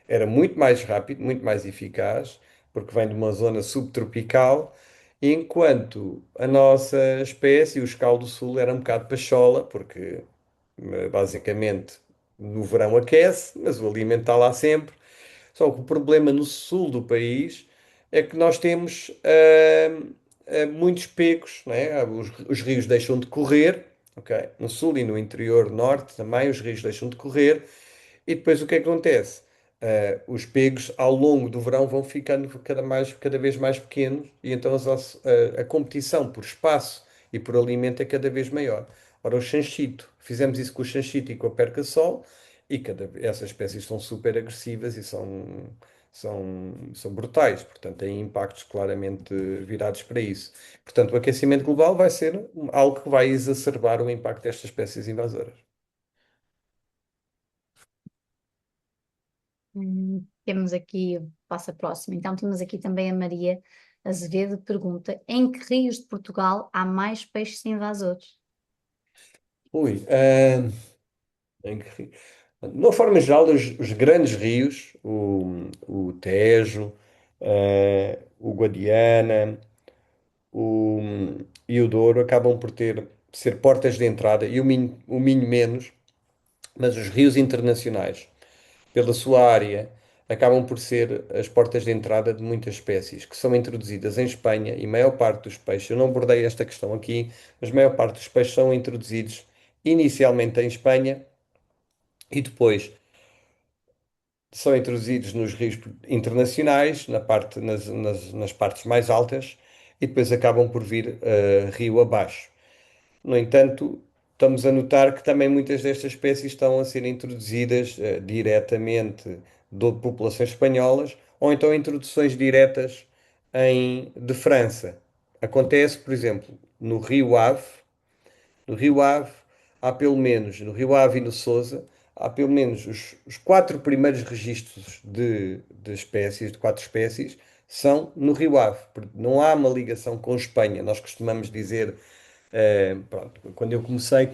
era muito mais rápido, muito mais eficaz, porque vem de uma zona subtropical, enquanto a nossa espécie, o escaldo do sul, era um bocado pachola, porque basicamente no verão aquece, mas o alimento está lá sempre. Só que o problema no sul do país é que nós temos muitos pecos, né? Os rios deixam de correr, ok? No sul e no interior norte também os rios deixam de correr. E depois o que acontece? Os pegos ao longo do verão vão ficando cada vez mais pequenos e então a competição por espaço e por alimento é cada vez maior. Ora, o chanchito, fizemos isso com o chanchito e com a perca-sol e essas espécies são super agressivas e são brutais, portanto têm impactos claramente virados para isso. Portanto, o aquecimento global vai ser algo que vai exacerbar o impacto destas espécies invasoras. Temos aqui, passa próximo. Então, temos aqui também a Maria Azevedo, pergunta: em que rios de Portugal há mais peixes invasores? Ui, em que rio? De uma forma geral, os grandes rios, o Tejo, o Guadiana, o, e o Douro, acabam por ser portas de entrada, e o Minho menos, mas os rios internacionais, pela sua área, acabam por ser as portas de entrada de muitas espécies que são introduzidas em Espanha, e a maior parte dos peixes, eu não abordei esta questão aqui, mas a maior parte dos peixes são introduzidos inicialmente em Espanha e depois são introduzidos nos rios internacionais, nas partes mais altas, e depois acabam por vir rio abaixo. No entanto, estamos a notar que também muitas destas espécies estão a ser introduzidas diretamente de populações espanholas ou então introduções diretas de França. Acontece, por exemplo, no Rio Ave. No Rio Ave há pelo menos, no Rio Ave e no Sousa, há pelo menos os quatro primeiros registros de espécies, de quatro espécies, são no Rio Ave. Não há uma ligação com Espanha. Nós costumamos dizer, pronto, quando eu comecei,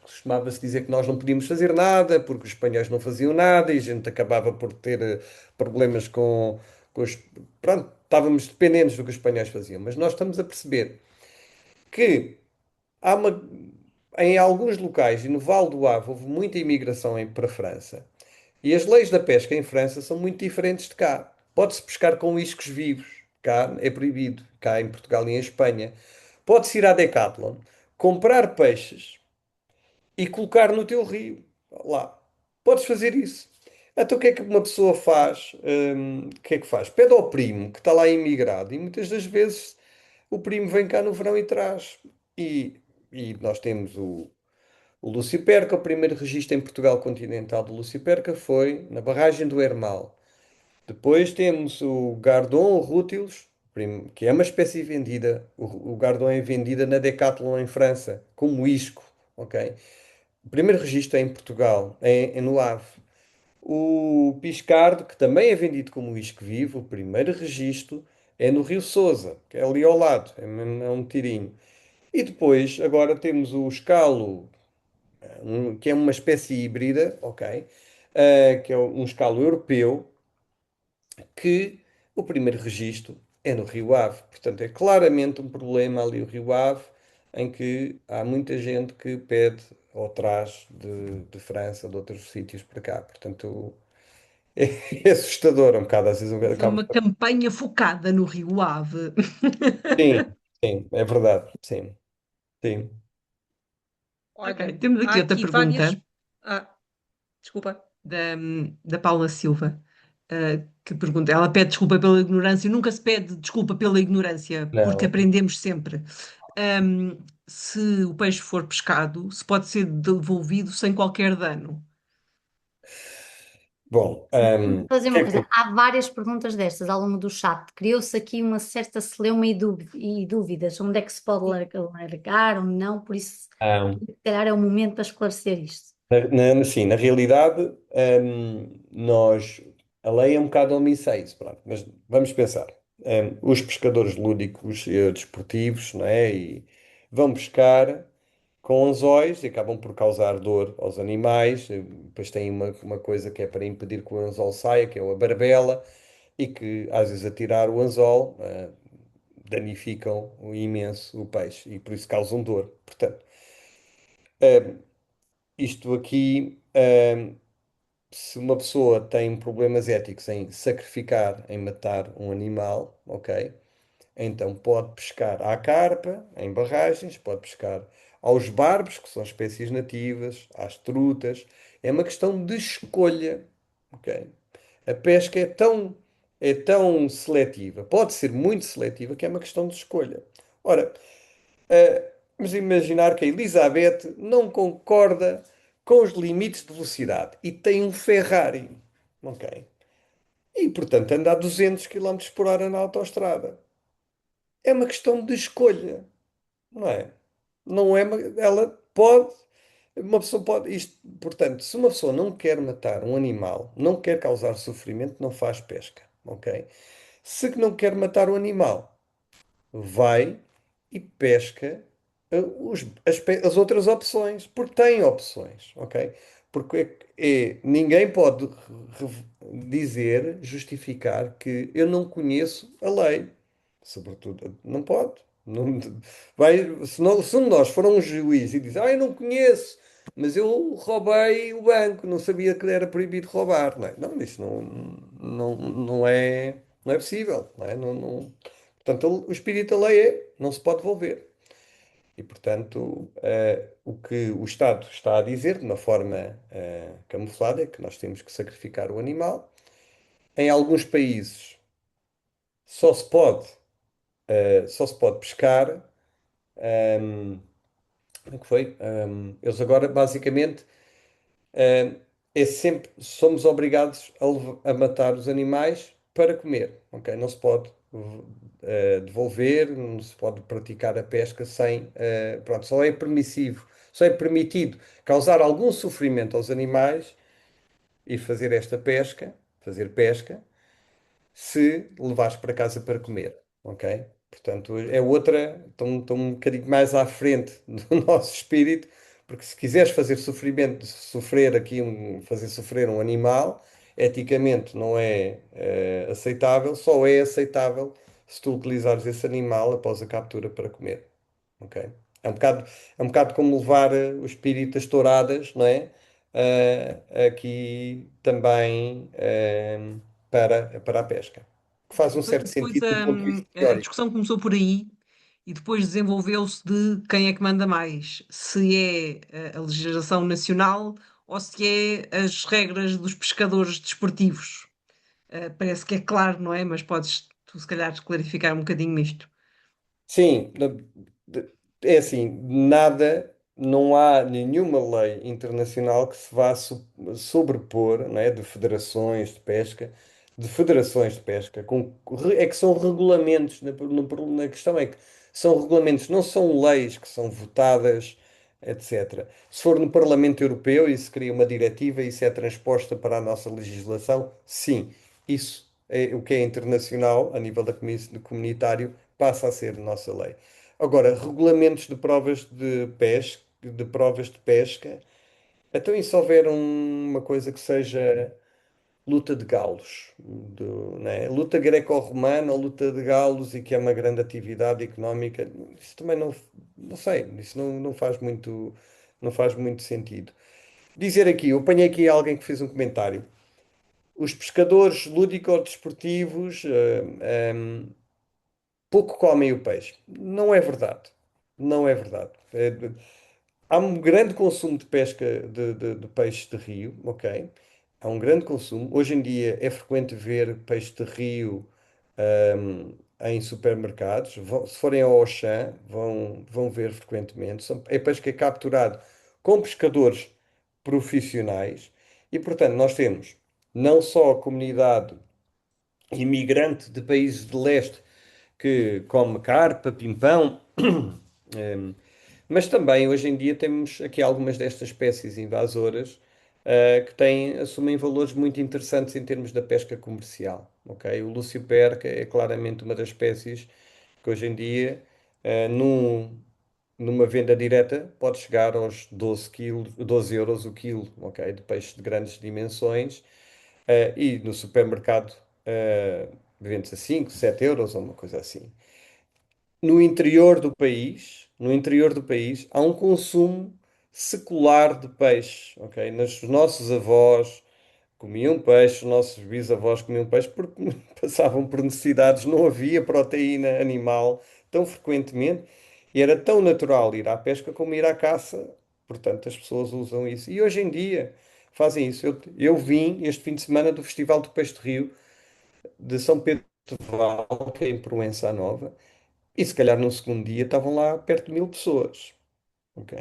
costumava-se dizer que nós não podíamos fazer nada porque os espanhóis não faziam nada e a gente acabava por ter problemas com os. Pronto, estávamos dependentes do que os espanhóis faziam. Mas nós estamos a perceber que há uma, em alguns locais, e no Val do Ave, houve muita imigração para a França. E as leis da pesca em França são muito diferentes de cá. Pode-se pescar com iscos vivos. Cá é proibido. Cá em Portugal e em Espanha. Pode-se ir à Decathlon, comprar peixes e colocar no teu rio. Lá. Podes fazer isso. Então o que é que uma pessoa faz? O que é que faz? Pede ao primo que está lá imigrado e muitas das vezes o primo vem cá no verão e traz. E, e nós temos o Luciperca, o primeiro registro em Portugal continental do Luciperca foi na barragem do Hermal. Depois temos o Gardon rútilos, que é uma espécie vendida. O Gardon é vendida na Decathlon em França, como isco, ok? O primeiro registro é em Portugal, é no Ave. O Piscardo, que também é vendido como isco vivo, o primeiro registro é no Rio Sousa, que é ali ao lado, é um tirinho. E depois, agora temos o escalo que é uma espécie híbrida, ok? Que é um escalo europeu, que o primeiro registro é no Rio Ave. Portanto, é claramente um problema ali o Rio Ave, em que há muita gente que pede ou traz de França, de outros sítios para cá. Portanto, é assustador um bocado, às vezes Houve acaba. uma campanha focada no Rio Ave. Sim, sim, é verdade, sim, sim. Ok, Olha, temos há aqui outra aqui várias. pergunta Ah, desculpa. da, da Paula Silva. que pergunta, ela pede desculpa pela ignorância, nunca se pede desculpa pela ignorância, porque Não. aprendemos sempre. Se o peixe for pescado, se pode ser devolvido sem qualquer dano. Bom, Fazer que uma é coisa, que- há várias perguntas destas ao longo do chat. Criou-se aqui uma certa celeuma e dúvidas. Onde é que se pode largar ou não? Por isso, ah, se calhar é o momento para esclarecer isto. sim, na realidade, a lei é um bocado omisséis, pronto, mas vamos pensar. Os pescadores lúdicos e desportivos, não é? E vão pescar com anzóis e acabam por causar dor aos animais. Depois tem uma coisa que é para impedir que o anzol saia, que é a barbela, e que às vezes a tirar o anzol, danificam imenso o peixe e por isso causam dor. Portanto, isto aqui. Se uma pessoa tem problemas éticos em sacrificar, em matar um animal, ok? Então pode pescar à carpa, em barragens, pode pescar aos barbos, que são espécies nativas, às trutas. É uma questão de escolha, ok? A pesca é tão seletiva, pode ser muito seletiva, que é uma questão de escolha. Ora, vamos imaginar que a Elizabeth não concorda com os limites de velocidade e tem um Ferrari, ok? E, portanto, anda a 200 quilómetros por hora na autoestrada. É uma questão de escolha, não é? Não é ela pode, uma pessoa pode, isto, portanto, se uma pessoa não quer matar um animal, não quer causar sofrimento, não faz pesca, ok? Se não quer matar o animal, vai e pesca as outras opções, porque tem opções, ok? Porque ninguém pode dizer, justificar que eu não conheço a lei. Sobretudo, não pode. Não, se nós for a um juiz e dizer, eu não conheço, mas eu roubei o banco, não sabia que era proibido roubar, não é? Não, isso não é possível, não é? Portanto, o espírito da lei não se pode devolver. E, portanto, o que o Estado está a dizer, de uma forma camuflada, é que nós temos que sacrificar o animal. Em alguns países só se pode, só se pode pescar. Como é que foi? Eles agora, basicamente, eh, é sempre, somos obrigados a matar os animais para comer, ok? Não se pode devolver, não se pode praticar a pesca sem, pronto, só é permissivo, só é permitido causar algum sofrimento aos animais e fazer esta pesca, fazer pesca, se levares para casa para comer, ok? Portanto, é outra, estão um bocadinho mais à frente do nosso espírito, porque se quiseres fazer sofrimento, sofrer aqui, fazer sofrer um animal, eticamente não é aceitável, só é aceitável se tu utilizares esse animal após a captura para comer, ok? É um bocado como levar o espírito às touradas, não é? Aqui também para a pesca. Que faz um certo Depois sentido do ponto de vista a teórico. discussão começou por aí e depois desenvolveu-se de quem é que manda mais, se é a legislação nacional ou se é as regras dos pescadores desportivos. Parece que é claro, não é? Mas podes tu, se calhar, clarificar um bocadinho isto. Sim, de- é assim, não há nenhuma lei internacional que se vá sobrepor, não é, de federações de pesca, é que são regulamentos, na questão é que são regulamentos, não são leis que são votadas, etc. Se for no Parlamento Europeu e se cria uma diretiva e isso é transposta para a nossa legislação, sim, isso é o que é internacional, a nível do comunitário, passa a ser nossa lei. Agora, regulamentos de provas de pesca, então e se houver uma coisa que seja luta de galos, né? Luta greco-romana ou luta de galos e que é uma grande atividade económica, isso também não sei, isso não faz muito sentido. Dizer aqui, eu apanhei aqui alguém que fez um comentário. Os pescadores lúdico-desportivos pouco comem o peixe. Não é verdade. Não é verdade. Há um grande consumo de pesca de peixes de rio, ok? há um grande consumo. Hoje em dia é frequente ver peixe de rio, em supermercados. Se forem ao Auchan, vão ver frequentemente. É peixe que é capturado com pescadores profissionais e, portanto, nós temos não só a comunidade imigrante de países de leste que come carpa, pimpão, mas também hoje em dia temos aqui algumas destas espécies invasoras que assumem valores muito interessantes em termos da pesca comercial. Ok? O Lúcio Perca é claramente uma das espécies que hoje em dia, numa venda direta, pode chegar aos 12 euros o quilo, ok? De peixe de grandes dimensões. E no supermercado vende-se a 5, 7 euros ou uma coisa assim. No interior do país, há um consumo secular de peixe, ok? Os nossos avós comiam peixe, os nossos bisavós comiam peixe porque passavam por necessidades, não havia proteína animal tão frequentemente e era tão natural ir à pesca como ir à caça. Portanto, as pessoas usam isso. E hoje em dia fazem isso. Eu vim este fim de semana do Festival do Peixe de Rio de São Pedro de Val, que é em Proença Nova, e se calhar no segundo dia estavam lá perto de 1000 pessoas. Ok?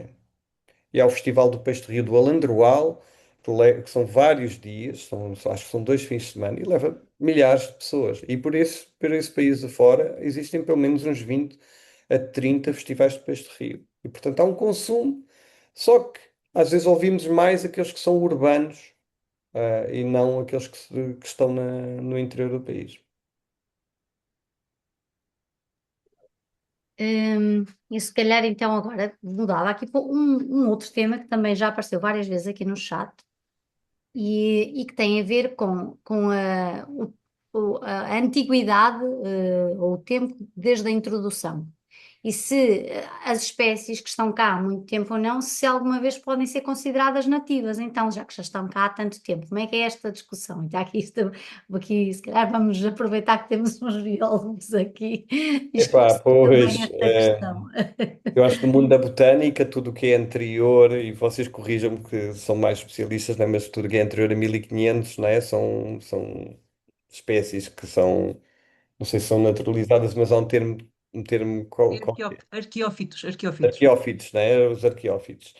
E há o Festival do Peixe de Rio do Alandroal, que são vários dias, acho que são 2 fins de semana, e leva milhares de pessoas. E por esse país afora existem pelo menos uns 20 a 30 festivais de peixe de rio. E portanto há um consumo, só que às vezes ouvimos mais aqueles que são urbanos, e não aqueles que estão no interior do país. E se calhar então agora mudava aqui para um outro tema que também já apareceu várias vezes aqui no chat e que tem a ver com a antiguidade, ou o tempo desde a introdução. E se as espécies que estão cá há muito tempo ou não, se alguma vez podem ser consideradas nativas, então, já que já estão cá há tanto tempo, como é que é esta discussão? Então, aqui, se calhar vamos aproveitar que temos uns biólogos aqui e Epá, esclarecer também pois, esta questão. eu acho que no mundo da botânica, tudo o que é anterior, e vocês corrijam-me que são mais especialistas, né? Mas tudo o que é anterior a 1500, né? São espécies que são, não sei se são naturalizadas, mas há um termo Arqueófitos, arqueófitos. arqueófitos, né? Os arqueófitos.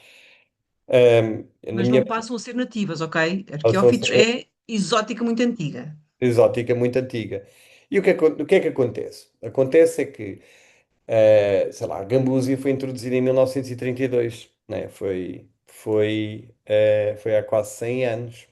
Na Mas minha não passam a ser nativas, ok? Arqueófitos percepção, é exótica muito antiga. exótica muito antiga. E o que é que acontece? Acontece é que, sei lá, a gambúsia foi introduzida em 1932, né? Foi há quase 100 anos.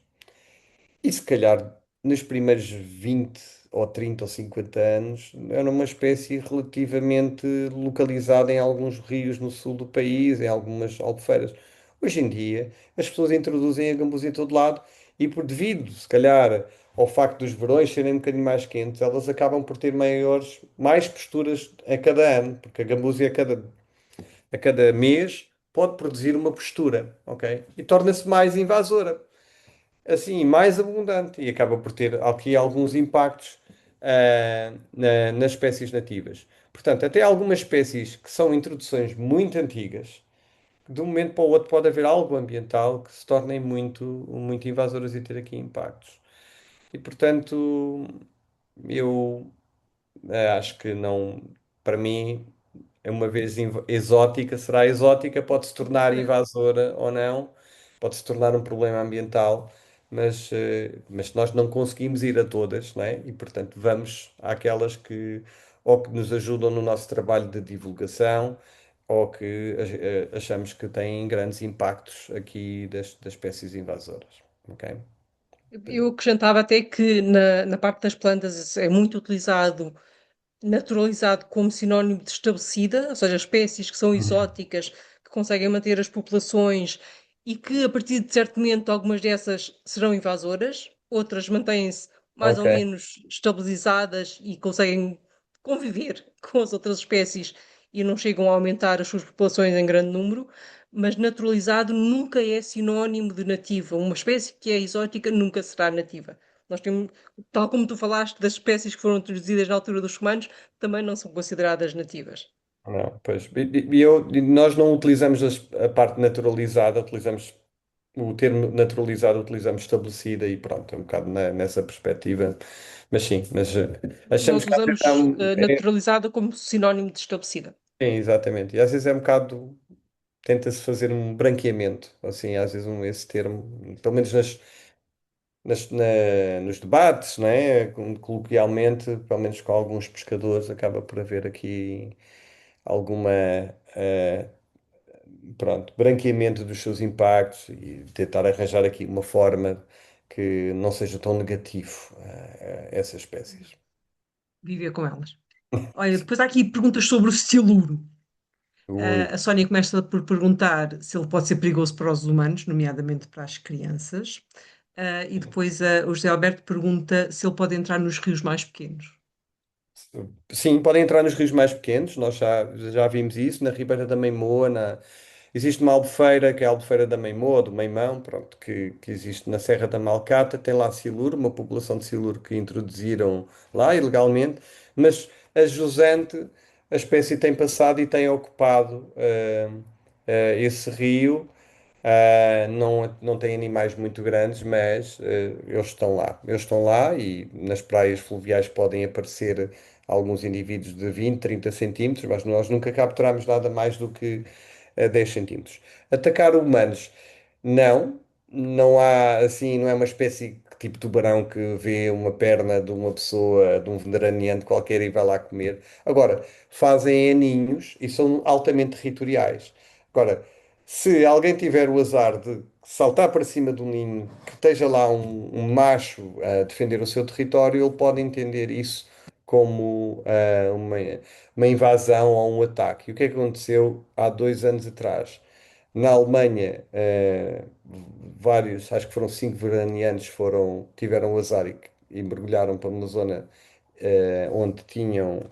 E se calhar nos primeiros 20 ou 30 ou 50 anos era uma espécie relativamente localizada em alguns rios no sul do país, em algumas albufeiras. Hoje em dia as pessoas introduzem a gambusa em todo lado e devido, se calhar, ao facto dos verões serem um bocadinho mais quentes, elas acabam por ter mais posturas a cada ano, porque a gambusa a cada mês pode produzir uma postura, ok? E torna-se mais invasora assim, mais abundante e acaba por ter aqui alguns impactos nas espécies nativas. Portanto, até algumas espécies que são introduções muito antigas, de um momento para o outro pode haver algo ambiental que se tornem muito, muito invasoras e ter aqui impactos. E, portanto, eu acho que não, para mim, é uma vez exótica, será exótica, pode se tornar invasora ou não, pode se tornar um problema ambiental, mas nós não conseguimos ir a todas, não é? E portanto vamos àquelas que ou que nos ajudam no nosso trabalho de divulgação ou que achamos que têm grandes impactos aqui das espécies invasoras, ok? Eu acrescentava até que na parte das plantas é muito utilizado, naturalizado como sinónimo de estabelecida, ou seja, espécies que são exóticas, que conseguem manter as populações e que a partir de certo momento algumas dessas serão invasoras, outras mantêm-se mais ou Ok. menos estabilizadas e conseguem conviver com as outras espécies e não chegam a aumentar as suas populações em grande número, mas naturalizado nunca é sinónimo de nativa. Uma espécie que é exótica nunca será nativa. Nós temos, tal como tu falaste das espécies que foram introduzidas na altura dos humanos, também não são consideradas nativas. Não, pois. E nós não utilizamos a parte naturalizada, utilizamos o termo naturalizado utilizamos estabelecida e pronto, é um bocado nessa perspectiva. Mas sim, mas achamos Nós que às vezes usamos naturalizada como sinónimo de estabelecida. sim, exatamente. E às vezes é um bocado, tenta-se fazer um branqueamento, assim, às vezes esse termo, pelo menos nos debates, não é? Coloquialmente, pelo menos com alguns pescadores, acaba por haver aqui alguma, eh, pronto, branqueamento dos seus impactos e tentar arranjar aqui uma forma que não seja tão negativo a essas espécies. Viver com elas. Olha, depois há aqui perguntas sobre o siluro. Ui. A Sónia começa por perguntar se ele pode ser perigoso para os humanos, nomeadamente para as crianças. E depois o José Alberto pergunta se ele pode entrar nos rios mais pequenos. Sim, podem entrar nos rios mais pequenos, nós já vimos isso, na Ribeira da Meimoa, existe uma albufeira, que é a albufeira da Meimoa, do Meimão, pronto, que existe na Serra da Malcata, tem lá siluro, uma população de siluro que introduziram lá ilegalmente, mas a jusante, a espécie tem passado e tem ocupado esse rio. Não tem animais muito grandes, mas eles estão lá. Eles estão lá e nas praias fluviais podem aparecer alguns indivíduos de 20, 30 centímetros, mas nós nunca capturamos nada mais do que 10 centímetros. Atacar humanos, não. Não há assim, não é uma espécie tipo tubarão que vê uma perna de uma pessoa, de um veraneante qualquer e vai lá comer. Agora, fazem ninhos e são altamente territoriais. Agora, se alguém tiver o azar de saltar para cima do ninho, que esteja lá um macho a defender o seu território, ele pode entender isso como uma invasão ou um ataque. E o que é que aconteceu há 2 anos atrás? Na Alemanha, vários, acho que foram 5 veraneantes, tiveram o azar e mergulharam para uma zona onde tinham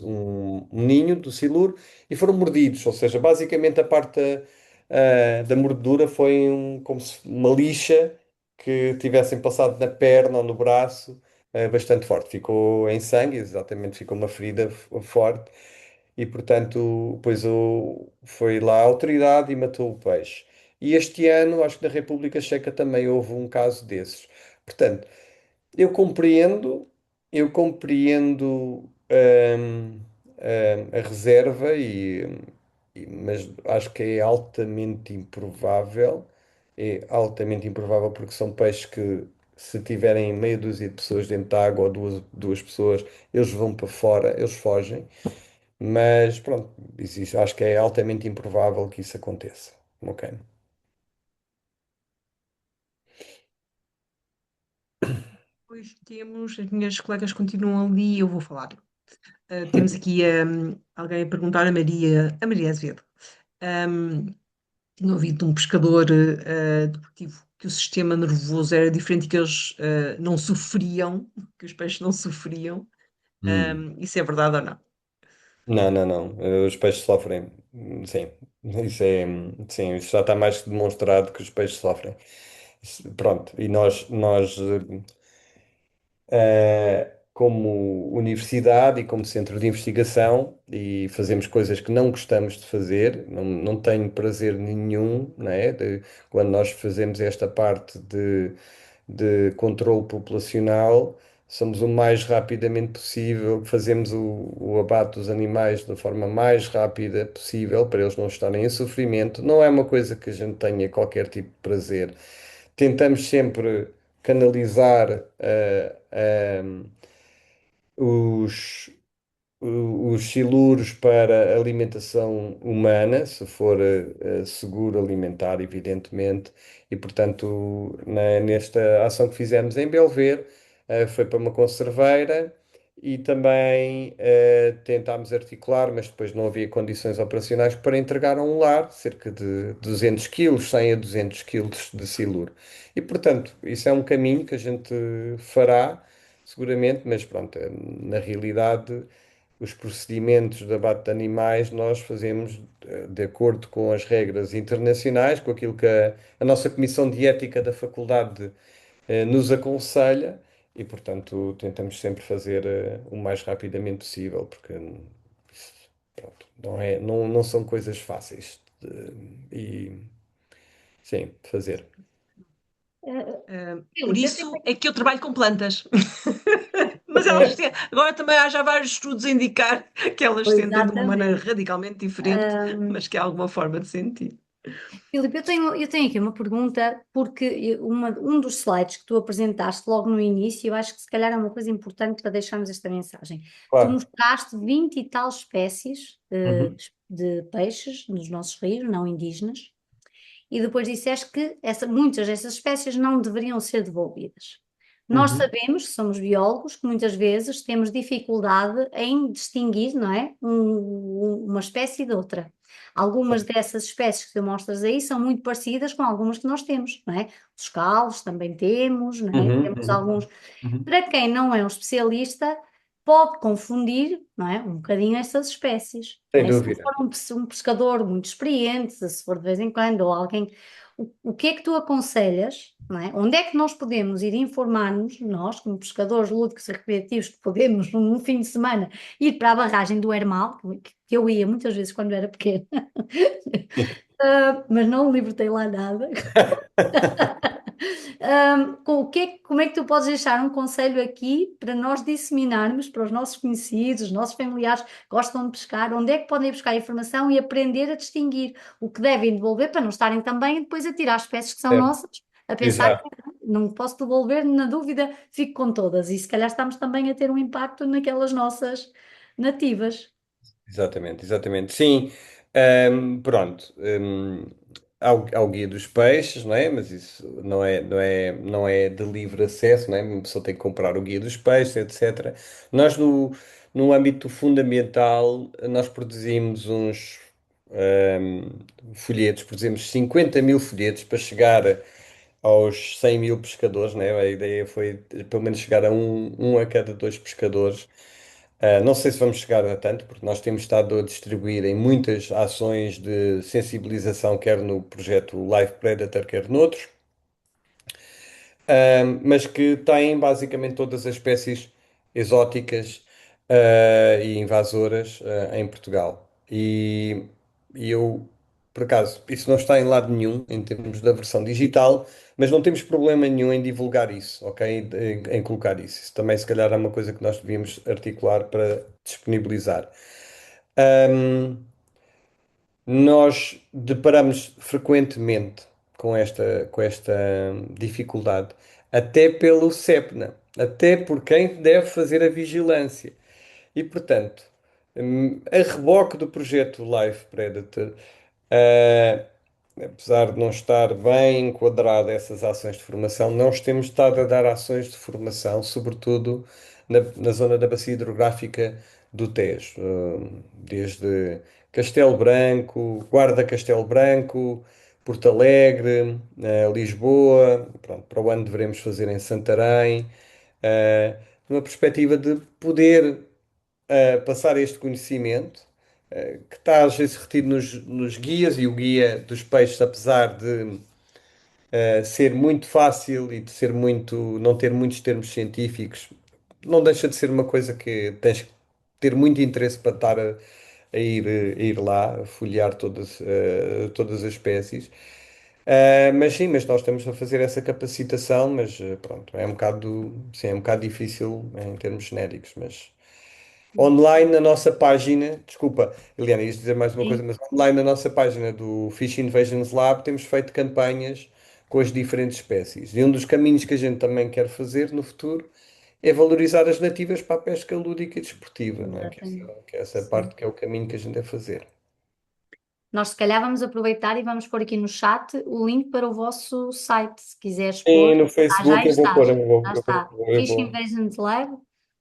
um ninho do siluro e foram mordidos. Ou seja, basicamente a parte da mordedura foi como se uma lixa que tivessem passado na perna ou no braço, bastante forte. Ficou em sangue, exatamente, ficou uma ferida forte. E portanto, depois foi lá a autoridade e matou o peixe. E este ano, acho que na República Checa também houve um caso desses. Portanto, eu compreendo, eu compreendo a reserva, mas acho que é altamente improvável porque são peixes que se tiverem meia dúzia de pessoas dentro da água ou duas pessoas, eles vão para fora, eles fogem. Mas pronto, acho que é altamente improvável que isso aconteça. Ok. Depois temos, as minhas colegas continuam ali, eu vou falar. Temos aqui alguém a perguntar a Maria Azevedo. Um, Tinha ouvido de um pescador deportivo que o sistema nervoso era diferente e que eles não sofriam, que os peixes não sofriam. Hum. Isso é verdade ou não? Não, não, não. Os peixes sofrem. Sim. Sim, isso já está mais que demonstrado que os peixes sofrem. Pronto. E nós como universidade e como centro de investigação, e fazemos coisas que não gostamos de fazer, não tenho prazer nenhum, né, quando nós fazemos esta parte de controle populacional, somos o mais rapidamente possível, fazemos o abate dos animais da forma mais rápida possível, para eles não estarem em sofrimento. Não é uma coisa que a gente tenha qualquer tipo de prazer. Tentamos sempre canalizar os, os siluros para alimentação humana, se for seguro alimentar, evidentemente, e portanto, nesta ação que fizemos em Belver, foi para uma conserveira e também tentámos articular, mas depois não havia condições operacionais para entregar a um lar, cerca de 200 quilos, 100 a 200 quilos de siluro. E portanto, isso é um caminho que a gente fará. Seguramente, mas pronto, na realidade os procedimentos de abate de animais nós fazemos de acordo com as regras internacionais, com aquilo que a nossa Comissão de Ética da Faculdade nos aconselha e, portanto, tentamos sempre fazer o mais rapidamente possível, porque pronto, não são coisas fáceis. E sim, fazer. Por Filipe, eu isso é que eu trabalho com plantas. Mas agora também há já vários estudos a indicar que elas sentem de uma maneira exatamente. radicalmente diferente, mas que há alguma forma de sentir. Filipe, eu tenho aqui uma pergunta, porque um dos slides que tu apresentaste logo no início, eu acho que se calhar é uma coisa importante para deixarmos esta mensagem. Tu Claro. mostraste 20 e tal espécies Uhum. de peixes nos nossos rios, não indígenas, e depois disseste que muitas dessas espécies não deveriam ser devolvidas. Nós Uhum. sabemos, somos biólogos, que muitas vezes temos dificuldade em distinguir, não é, uma espécie de outra. Algumas dessas espécies que tu mostras aí são muito parecidas com algumas que nós temos, não é? Os calos também temos, não é? Uhum, Temos uhum, alguns. uhum. Para quem não é um especialista, pode confundir, não é? Um bocadinho essas espécies, não Sem é? Se dúvida. for um pescador muito experiente, se for de vez em quando, ou alguém, o que é que tu aconselhas, não é? Onde é que nós podemos ir informar-nos, nós, como pescadores lúdicos e recreativos, que podemos, num fim de semana, ir para a barragem do Hermal, que eu ia muitas vezes quando era pequena, mas não libertei lá nada. Como é que tu podes deixar um conselho aqui para nós disseminarmos para os nossos conhecidos, os nossos familiares que gostam de pescar, onde é que podem ir buscar informação e aprender a distinguir o que devem devolver para não estarem também depois a tirar espécies que são Certo. nossas, a pensar Exato. que não posso devolver, na dúvida fico com todas, e se calhar estamos também a ter um impacto naquelas nossas nativas. Exatamente, exatamente. Sim, pronto. Há o guia dos peixes, não é? Mas isso não é de livre acesso, não é? Uma pessoa tem que comprar o guia dos peixes, etc. Nós, no âmbito fundamental, nós produzimos uns folhetos, produzimos 50.000 folhetos para chegar aos 100.000 pescadores, né? A ideia foi pelo menos chegar a um a cada dois pescadores. Não sei se vamos chegar a tanto, porque nós temos estado a distribuir em muitas ações de sensibilização, quer no projeto Live Predator, quer noutros, mas que têm basicamente todas as espécies exóticas, e invasoras, em Portugal. E eu, por acaso, isso não está em lado nenhum em termos da versão digital, mas não temos problema nenhum em divulgar isso, ok? Em colocar isso. Isso também, se calhar, é uma coisa que nós devíamos articular para disponibilizar. Ahm, Nós deparamos frequentemente com esta dificuldade, até pelo CEPNA, até por quem deve fazer a vigilância. E, portanto, a reboque do projeto Life Predator, ah, apesar de não estar bem enquadrado essas ações de formação, nós temos estado a dar ações de formação, sobretudo na zona da bacia hidrográfica do Tejo, desde Castelo Branco, Guarda Castelo Branco, Porto Alegre, Lisboa, pronto, para o ano devemos fazer em Santarém, numa perspectiva de poder passar este conhecimento, que está às vezes retido nos guias, e o guia dos peixes, apesar de ser muito fácil e de ser muito, não ter muitos termos científicos, não deixa de ser uma coisa que tens que ter muito interesse para estar a ir lá, a folhear todas as espécies. Mas sim, mas nós estamos a fazer essa capacitação, mas pronto, sim, é um bocado difícil em termos genéricos, mas online na nossa página, desculpa, Eliana, ias dizer mais uma coisa, Sim. mas online na nossa página do Fish Invasions Lab temos feito campanhas com as diferentes espécies. E um dos caminhos que a gente também quer fazer no futuro é valorizar as nativas para a pesca lúdica e desportiva, não é? Exatamente. Que é essa Sim. parte que é o caminho que a gente deve fazer. Nós, se calhar, vamos aproveitar e vamos pôr aqui no chat o link para o vosso site, se quiseres E pôr. no Já Facebook aí eu vou pôr, estás, eu vou, já eu vou, está. eu Fish vou. Invasions Lab,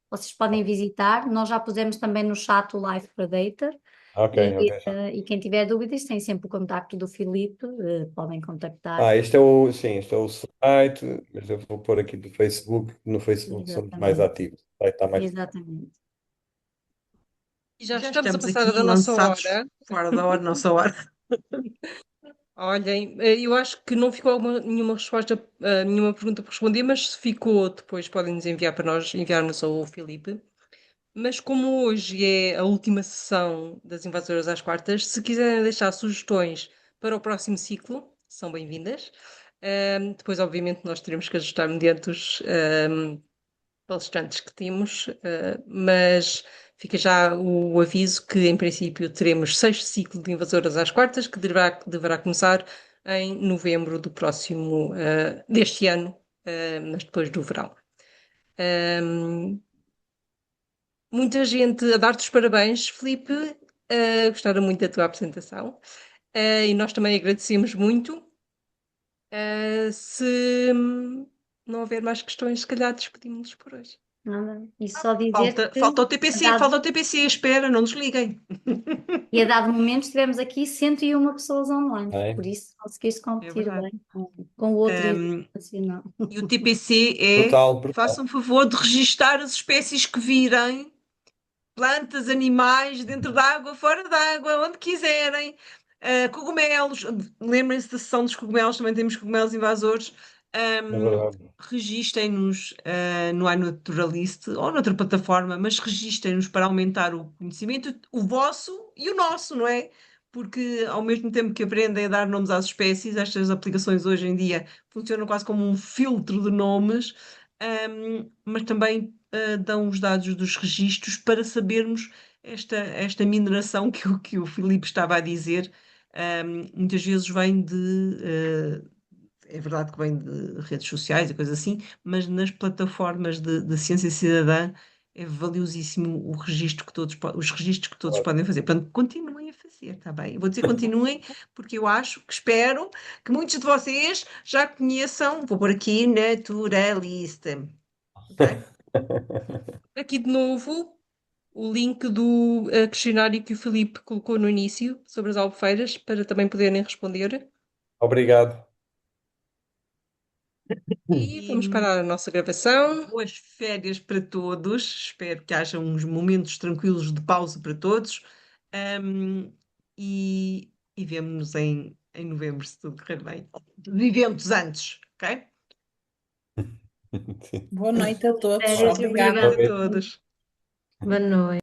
vocês podem visitar. Nós já pusemos também no chat o Live Predator. Ok, ok. E quem tiver dúvidas tem sempre o contacto do Filipe, podem contactar. Este é o site, mas eu vou pôr aqui do Facebook. No Facebook somos mais Exatamente, ativos. O site está mais. exatamente. E já Já estamos a estamos passar aqui da nossa lançados hora. fora da hora, nossa hora. Olhem, eu acho que não ficou nenhuma resposta, nenhuma pergunta por responder, mas se ficou, depois podem nos enviar para nós enviarmos ao Filipe. Mas como hoje é a última sessão das Invasoras às quartas, se quiserem deixar sugestões para o próximo ciclo, são bem-vindas. Depois, obviamente, nós teremos que ajustar mediante os palestrantes que temos, mas fica já o aviso que, em princípio, teremos 6º ciclo de invasoras às quartas, que deverá começar em novembro deste ano, mas depois do verão. Muita gente a dar-te os parabéns, Filipe, gostaram muito da tua apresentação, e nós também agradecemos muito. Se não houver mais questões, se calhar despedimos-nos por hoje. Nada. E só dizer que Falta o TPC, a falta dado, o TPC, espera, não nos liguem. e a dado momento tivemos aqui 101 pessoas online, Bem, por isso conseguiste É competir verdade. bem com o outro Um, nacional. e o TPC é, brutal, brutal. façam favor de registar as espécies que virem, plantas, animais, dentro d'água, fora d'água, onde quiserem. Cogumelos, lembrem-se da sessão dos cogumelos, também temos cogumelos invasores. É verdade. Registem-nos no iNaturalist ou noutra plataforma, mas registem-nos para aumentar o conhecimento, o vosso e o nosso, não é? Porque ao mesmo tempo que aprendem a dar nomes às espécies, estas aplicações hoje em dia funcionam quase como um filtro de nomes, mas também dão os dados dos registros para sabermos esta mineração que o Filipe estava a dizer. Muitas vezes vem é verdade que vem de redes sociais e coisas assim, mas nas plataformas de ciência cidadã é valiosíssimo o registro que os registros que todos podem fazer. Portanto, continuem a fazer, está bem? Eu vou dizer continuem, porque eu acho, que espero que muitos de vocês já conheçam, vou pôr aqui Naturalista. Ok? Aqui de novo o link do questionário que o Filipe colocou no início sobre as albufeiras para também poderem responder. Obrigado. E vamos parar a nossa gravação. Boas férias para todos. Espero que haja uns momentos tranquilos de pausa para todos. Um, e vemo-nos em novembro, se tudo correr bem. Vivemos antes, ok? Boa noite a todos. Férias, Obrigada. obrigada. A todos. Boa noite.